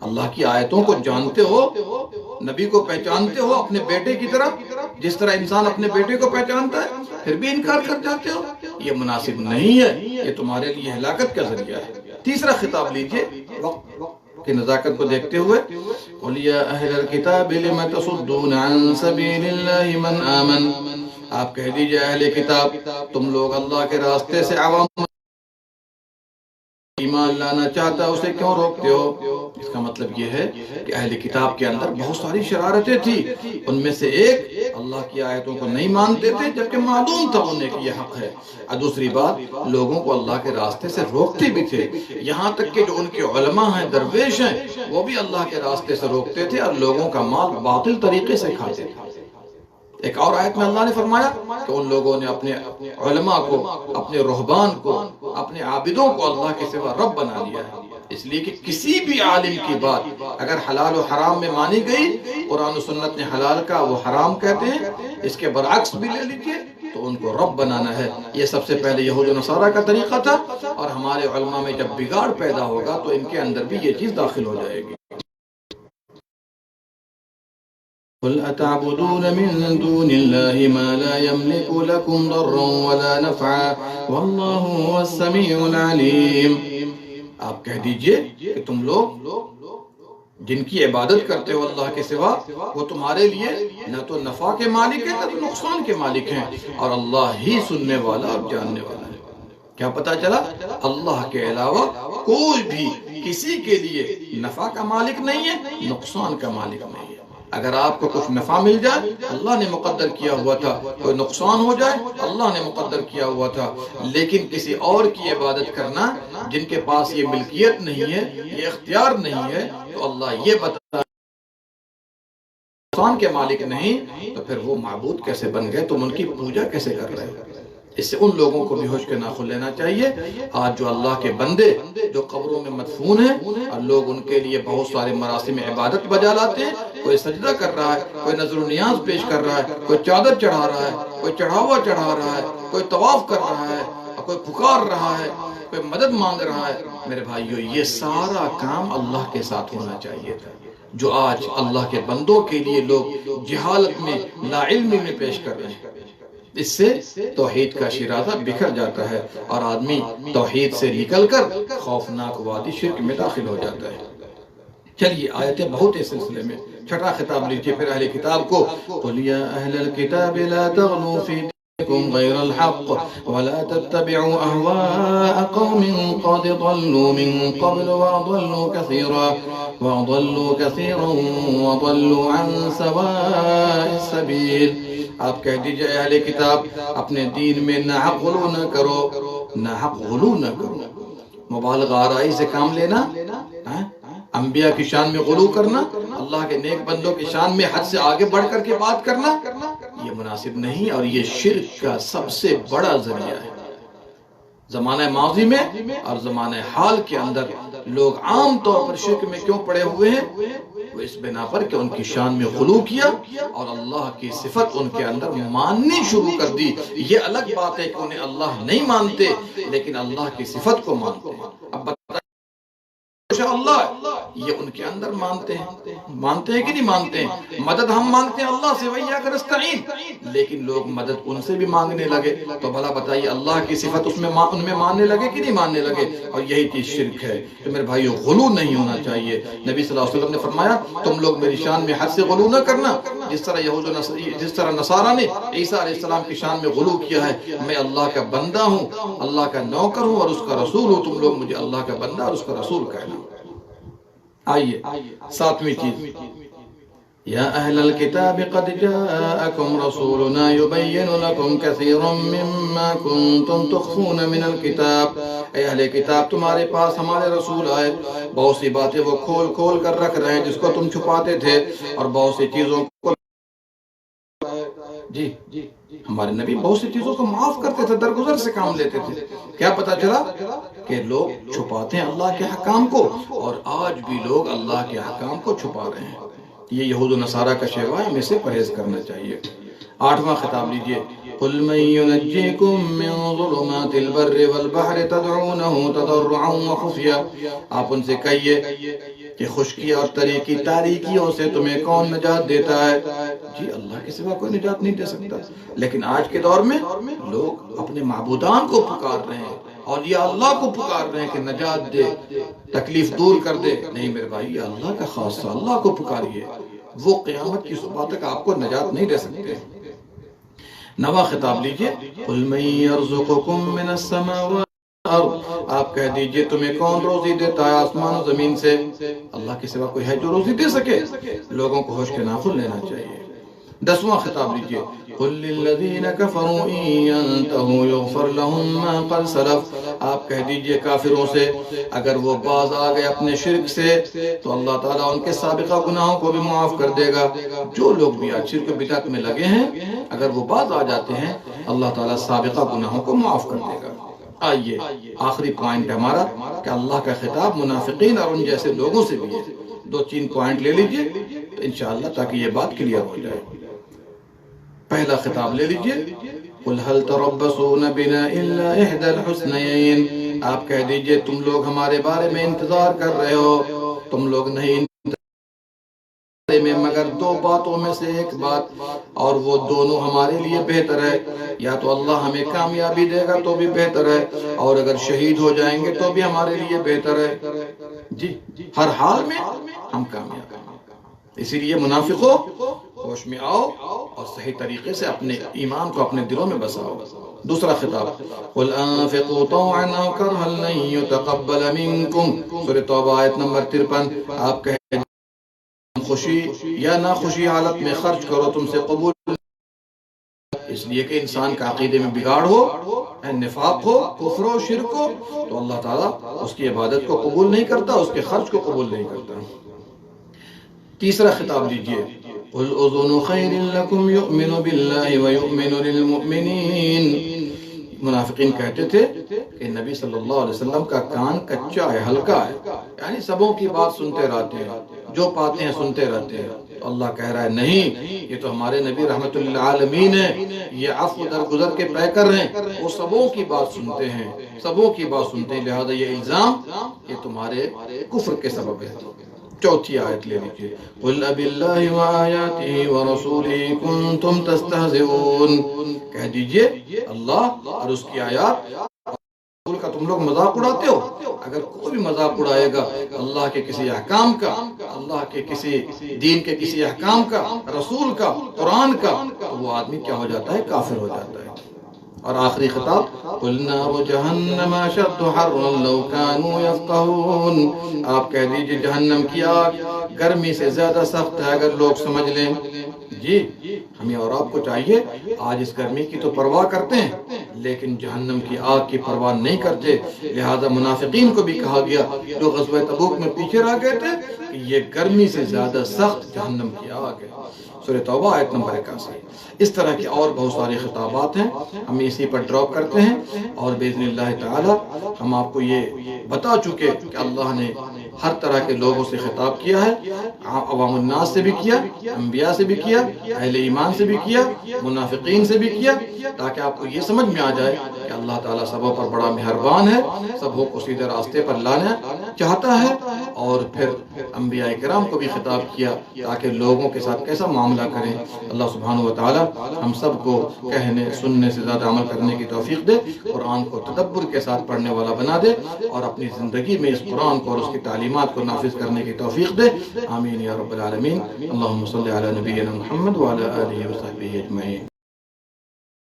اللہ کی آیتوں کو جانتے ہو، نبی کو پہچانتے ہو اپنے بیٹے کی طرح، جس طرح انسان اپنے بیٹے کو پہچانتا ہے، پھر بھی انکار کر جاتے ہو، یہ مناسب نہیں ہے، یہ تمہارے لیے ہلاکت کا ذریعہ ہے۔ تیسرا خطاب لیجئے وقت کی نزاکت کو دیکھتے ہوئے، قُلْ يَا أَهْلَ الْكِتَابِ لِمَ تَصُدُّونَ عَنْ سَبِيلِ اللَّهِ مَنْ آمَنَ، آپ کہہ دیجئے اہل کتاب، تم لوگ اللہ کے راستے سے عوام ایمان لانا چاہتا ہے اسے کیوں روکتے ہو؟ اس کا مطلب یہ ہے کہ اہل کتاب کے اندر بہت ساری شرارتیں تھی، ان میں سے ایک اللہ کی آیتوں کو نہیں مانتے تھے جبکہ معلوم تھا انہیں کہ یہ حق ہے، اور دوسری بات لوگوں کو اللہ کے راستے سے روکتے بھی تھے، یہاں تک کہ جو ان کے علماء ہیں، درویش ہیں، وہ بھی اللہ کے راستے سے روکتے تھے اور لوگوں کا مال باطل طریقے سے کھاتے تھے۔ ایک اور آیت میں اللہ نے فرمایا کہ ان لوگوں نے اپنے علماء کو، اپنے رہبان کو، اپنے عابدوں کو اللہ کے سوا رب بنا لیا ہے، اس لیے کہ کسی بھی عالم کی بات اگر حلال و حرام میں مانی گئی، قرآن و سنت نے حلال کا وہ حرام کہتے ہیں، اس کے برعکس بھی لے لیجئے تو ان کو رب بنانا ہے۔ یہ سب سے پہلے یہود و نصارہ کا طریقہ تھا، اور ہمارے علماء میں جب بگاڑ پیدا ہوگا تو ان کے اندر بھی یہ چیز داخل ہو جائے گی۔ قُلْ أَتَعْبُدُونَ مِن دُونِ اللَّهِ مَا لَا يَمْلِكُ لَكُمْ ضَرًّا وَلَا نَفْعًا وَاللَّهُ هُوَ السَّمِيعُ الْعَلِيمُ، آپ کہہ دیجئے کہ تم لوگ جن کی عبادت کرتے ہو اللہ کے سوا، وہ تمہارے لیے نہ تو نفع کے مالک ہیں نہ تو نقصان کے مالک ہیں، اور اللہ ہی سننے والا اور جاننے والا ہے۔ کیا پتا چلا؟ اللہ کے علاوہ کوئی بھی کسی کے لیے نفع کا مالک نہیں ہے، نقصان کا مالک نہیں ہے۔ اگر آپ کو کچھ نفع مل جائے اللہ نے مقدر کیا ہوا تھا، کوئی نقصان ہو جائے اللہ نے مقدر کیا ہوا تھا، لیکن کسی اور کی عبادت کرنا جن کے پاس یہ ملکیت نہیں ہے، یہ اختیار نہیں ہے، تو اللہ یہ بتا نقصان کے مالک نہیں، تو پھر وہ معبود کیسے بن گئے، تم ان کی پوجا کیسے کر رہے ہو؟ اس سے ان لوگوں کو بھی ہوش کے ناخن لینا چاہیے۔ آج جو اللہ کے بندے جو قبروں میں مدفون ہیں اور لوگ ان کے لیے بہت سارے مراسم عبادت بجا لاتے ہیں، کوئی سجدہ کر رہا ہے، کوئی نذر و نیاز پیش کر رہا ہے، کوئی چادر چڑھا رہا ہے، کوئی چڑھاوا چڑھا رہا ہے، کوئی طواف کر رہا ہے، اور کوئی پکار رہا ہے، کوئی مدد مانگ رہا ہے، میرے بھائیو یہ سارا کام اللہ کے ساتھ ہونا چاہیے تھا۔ جو آج اللہ کے بندوں کے لیے لوگ جہالت میں، لا علمی میں پیش کر رہے ہیں، اس سے توحید کا شیرازہ بکھر جاتا ہے اور آدمی توحید سے نکل کر خوفناک وادی شرک میں داخل ہو جاتا ہے۔ چلیے آیتیں بہت اس سلسلے میں، چھٹا خطاب لیجیے پھر اہل کتاب کو، قُلْ يَا أَهْلَ الْكِتَابِ لَا تَغْلُوا فِي دِينِكُمْ غَيْرَ الْحَقِّ وَلَا تَتَّبِعُوا أَهْوَاءَ قَوْمٍ قَدْ ضَلُّوا مِن قَبْلُ وَأَضَلُّوا كَثِيرًا وَضَلُّوا عَن سَوَاءِ السَّبِيلِ، آپ کہہ دیجئے اہل کتاب اپنے دین میں نہ حق غلو نہ کرو، نہ حق غلو نہ کرو، مبالغہ آرائی سے کام لینا، انبیاء کی شان میں غلو کرنا، اللہ کے نیک بندوں کی شان میں حد سے آگے بڑھ کر کے بات کرنا، یہ مناسب نہیں، اور یہ شرک کا سب سے بڑا ذریعہ ہے۔ زمانہ ماضی میں اور زمانہ حال کے اندر لوگ عام طور پر شرک میں کیوں پڑے ہوئے ہیں؟ وہ اس بنا پر کہ ان کی شان میں غلو کیا اور اللہ کی صفت ان کے اندر ماننی شروع کر دی۔ یہ الگ بات ہے کہ انہیں اللہ نہیں مانتے لیکن اللہ کی صفت کو مانتے ہیں۔ اب اللہ یہ ان کے اندر مانتے ہیں کہ نہیں مانتے ہیں؟ مدد ہم مانگتے ہیں اللہ سے، وَإِيَّاكَ نَسْتَعِينُ، لیکن لوگ مدد ان سے بھی مانگنے لگے، تو بھلا بتائیے اللہ کی صفت ان میں ماننے لگے کہ نہیں ماننے لگے؟ اور یہی چیز شرک ہے۔ تو میرے بھائیو غلو نہیں ہونا چاہیے۔ نبی صلی اللہ علیہ وسلم نے فرمایا تم لوگ میری شان میں حد سے غلو نہ کرنا، جس طرح نصارہ نے عیسیٰ علیہ السلام کی شان میں غلو کیا ہے۔ میں اللہ کا بندہ ہوں، اللہ کا نوکر ہوں اور اس کا رسول ہوں، تم لوگ مجھے اللہ کا بندہ اور اس کا رسول کہنا۔ آئیے ساتویں چیز، یا اہل الکتاب قد جاءکم رسولنا یبین لکم کثیرا مما کنتم تخفون من الکتاب، اے اہل کتاب تمہارے پاس ہمارے رسول آئے، بہت سی باتیں وہ کھول کھول کر رکھ رہے ہیں جس کو تم چھپاتے تھے، اور بہت سی چیزوں کو ہمارے نبی بہت سی چیزوں کو معاف کرتے تھے، درگزر سے کام لیتے تھے۔ کیا پتا چلا کہ لوگ چھپاتے ہیں اللہ کے حکام کو، اور آج بھی لوگ اللہ کے حکام کو چھپا رہے ہیں۔ یہ یہود و نصارہ کا شیوا ہے، ہمیں سے پرہیز کرنا چاہیے۔ آٹھواں خطاب لیجئے، قُلْ مَن يُنَجِّيكُم مِّن ظُلُمَاتِ الْبَرِّ وَالْبَحْرِ تَدْعُونَهُ تَضَرُّعًا وَخُفْيًا، آپ ان سے کہیے کہ خشکی اور طریقی تاریکیوں سے تمہیں کون نجات دیتا ہے؟ جی اللہ کے سوا کوئی نجات نہیں دے سکتا. لیکن آج کے دور میں لوگ اپنے معبودان کو پکار رہے ہیں، اولیاء اللہ کو پکار رہے ہیں کہ نجات دے، تکلیف دور کر دے. نہیں میرے بھائی، یہ اللہ کا خاصہ، اللہ کو پکاریے، وہ قیامت کی صبح تک آپ کو نجات نہیں دے سکتے. نواں خطاب لیجئے، قُلْ مَن يَرْزُقُكُم مِّنَ السَّمَاوَاتِ وَالْأَرْضِ، آپ کہہ دیجئے تمہیں کون روزی دیتا ہے آسمان و زمین سے؟ اللہ کے سوا کوئی ہے جو روزی دے سکے؟ لوگوں کو ہوش کے ناخن لینا چاہیے. 10واں خطاب لیجئے، قُلْ لِلَّذِينَ كَفَرُوا إِن يَنْتَهُوا يُغْفَرْ لَهُم مَّا قَدْ سَلَفَ، آپ کہہ دیجئے کافروں سے اگر وہ باز آ گئے اپنے شرک سے تو اللہ تعالیٰ ان کے سابقہ گناہوں کو بھی معاف کر دے گا. جو لوگ بھی آج شرک و بدعت میں لگے ہیں، اگر وہ باز آ جاتے ہیں اللہ تعالیٰ سابقہ گناہوں کو معاف کر دے گا. آئیے آخری پوائنٹ ہمارا کہ اللہ کا خطاب منافقین اور ان جیسے لوگوں سے بھی ہے. 2-3 پوائنٹ لے لیجئے انشاءاللہ تاکہ یہ بات کلیئر ہو جائے. پہلا خطاب لے لیجئے، قُلْ هَلْ تَرَبَّصُونَ بِنَا إِلَّا إِحْدَى الْحُسْنَيَيْنِ، آپ کہہ دیجئے تم لوگ ہمارے بارے میں انتظار کر رہے ہو، تم لوگ نہیں میں مگر 2 باتوں میں سے ایک بات، اور وہ دونوں ہمارے لیے بہتر ہے. یا تو اللہ ہمیں کامیابی دے گا تو بھی بہتر ہے، اور اگر شہید ہو جائیں گے تو بھی ہمارے لیے بہتر ہے. جی ہر حال میں ہم کامیاب ہیں. اسی لیے منافقوں ہوش میں آؤ اور صحیح طریقے سے اپنے ایمان کو اپنے دلوں میں بساؤ. دوسرا خطاب، قُلْ أَنفِقُوا طَوْعًا أَوْ كَرْهًا لَّن يُتَقَبَّلَ مِنكُمْ، سورۃ توبہ آیت نمبر 53. آپ کہیں خوشی یا ناخوشی حالت میں خرچ کرو، تم سے قبول، اس لیے کہ انسان کا عقیدے میں بگاڑ ہو، نفاق ہو، کفر و شرک ہو، تو اللہ تعالیٰ اس کی عبادت کو قبول نہیں کرتا، اس کے خرچ کو قبول نہیں کرتا. تیسرا خطاب لیجئے، قُلْ أُذُنُ خَيْرٍ لَكُمْ يُؤْمِنُ بِاللَّهِ وَيُؤْمِنُ لِلْمُؤْمِنِينَ. منافقین کہتے تھے کہ نبی صلی اللہ علیہ وسلم کا کان کچا ہے، ہلکا ہے، یعنی سبوں کی بات سنتے رہتے ہیں، جو پاتے ہیں سنتے رہتے ہیں. تو اللہ کہہ رہا ہے نہیں، یہ تو ہمارے نبی رحمت للعالمین ہیں، یہ عفو درگزر کے پیکر ہیں، وہ سبوں کی بات سنتے ہیں، سبوں کی بات سنتے ہیں، لہذا یہ الزام یہ تمہارے کفر کے سبب ہے. چوتھی آیت لے لیجیے، قُلْ أَبِاللَّهِ وَآيَاتِهِ وَرَسُولِهِ كُنْتُمْ تَسْتَهْزِئُونَ، کہہ دیجئے اللہ اور اس کی آیات رسول کا تم لوگ مذاق اڑاتے ہو. اگر کوئی بھی مذاق اڑائے گا اللہ کے کسی احکام کا، اللہ کے کسی دین کے کسی احکام کا، رسول کا، قرآن کا، تو وہ آدمی کیا ہو جاتا ہے؟ کافر ہو جاتا ہے. اور آخری خطاب، قُلْ نَارُ جَهَنَّمَ أَشَدُّ حَرًّا لَوْ كَانُوا يَفْقَهُونَ، آپ کہہ دیجئے جہنم کی آگ گرمی سے زیادہ سخت ہے اگر لوگ سمجھ لیں. جی ہمیں اور آپ کو چاہیے، آج اس گرمی کی تو پرواہ کرتے ہیں لیکن جہنم کی آگ کی پرواہ نہیں کرتے. لہذا منافقین کو بھی کہا گیا جو غزوہ تبوک میں پیچھے رہ گئے تھے کہ یہ گرمی سے زیادہ سخت جہنم کی آگ ہے. سورۃ توبہ آیت نمبر 81. اس طرح کے اور بہت سارے خطابات ہیں، ہم اسی پر ڈراپ کرتے ہیں اور باذن اللہ تعالی ہم آپ کو یہ بتا چکے کہ اللہ نے ہر طرح کے لوگوں سے خطاب کیا ہے، عوام الناس سے بھی کیا، انبیاء سے بھی کیا، اہل ایمان سے بھی کیا، منافقین سے بھی کیا، تاکہ آپ کو یہ سمجھ میں آ جائے کہ اللہ تعالیٰ سبوں پر بڑا مہربان ہے، سبوں کو سیدھے راستے پر لانا چاہتا ہے. اور پھر انبیاء کرام کو بھی خطاب کیا تاکہ لوگوں کے ساتھ کیسا معاملہ کریں. اللہ سبحانہ و تعالیٰ ہم سب کو کہنے سننے سے زیادہ عمل کرنے کی توفیق دے، قرآن کو تدبر کے ساتھ پڑھنے والا بنا دے، اور اپنی زندگی میں اس قرآن کو اور اس کی تعلیمات کو نافذ کرنے کی توفیق دے. آمین یا رب العالمین. اللہم صلی علی نبینا محمد وعلی آلہ وصحبہ اجمعین.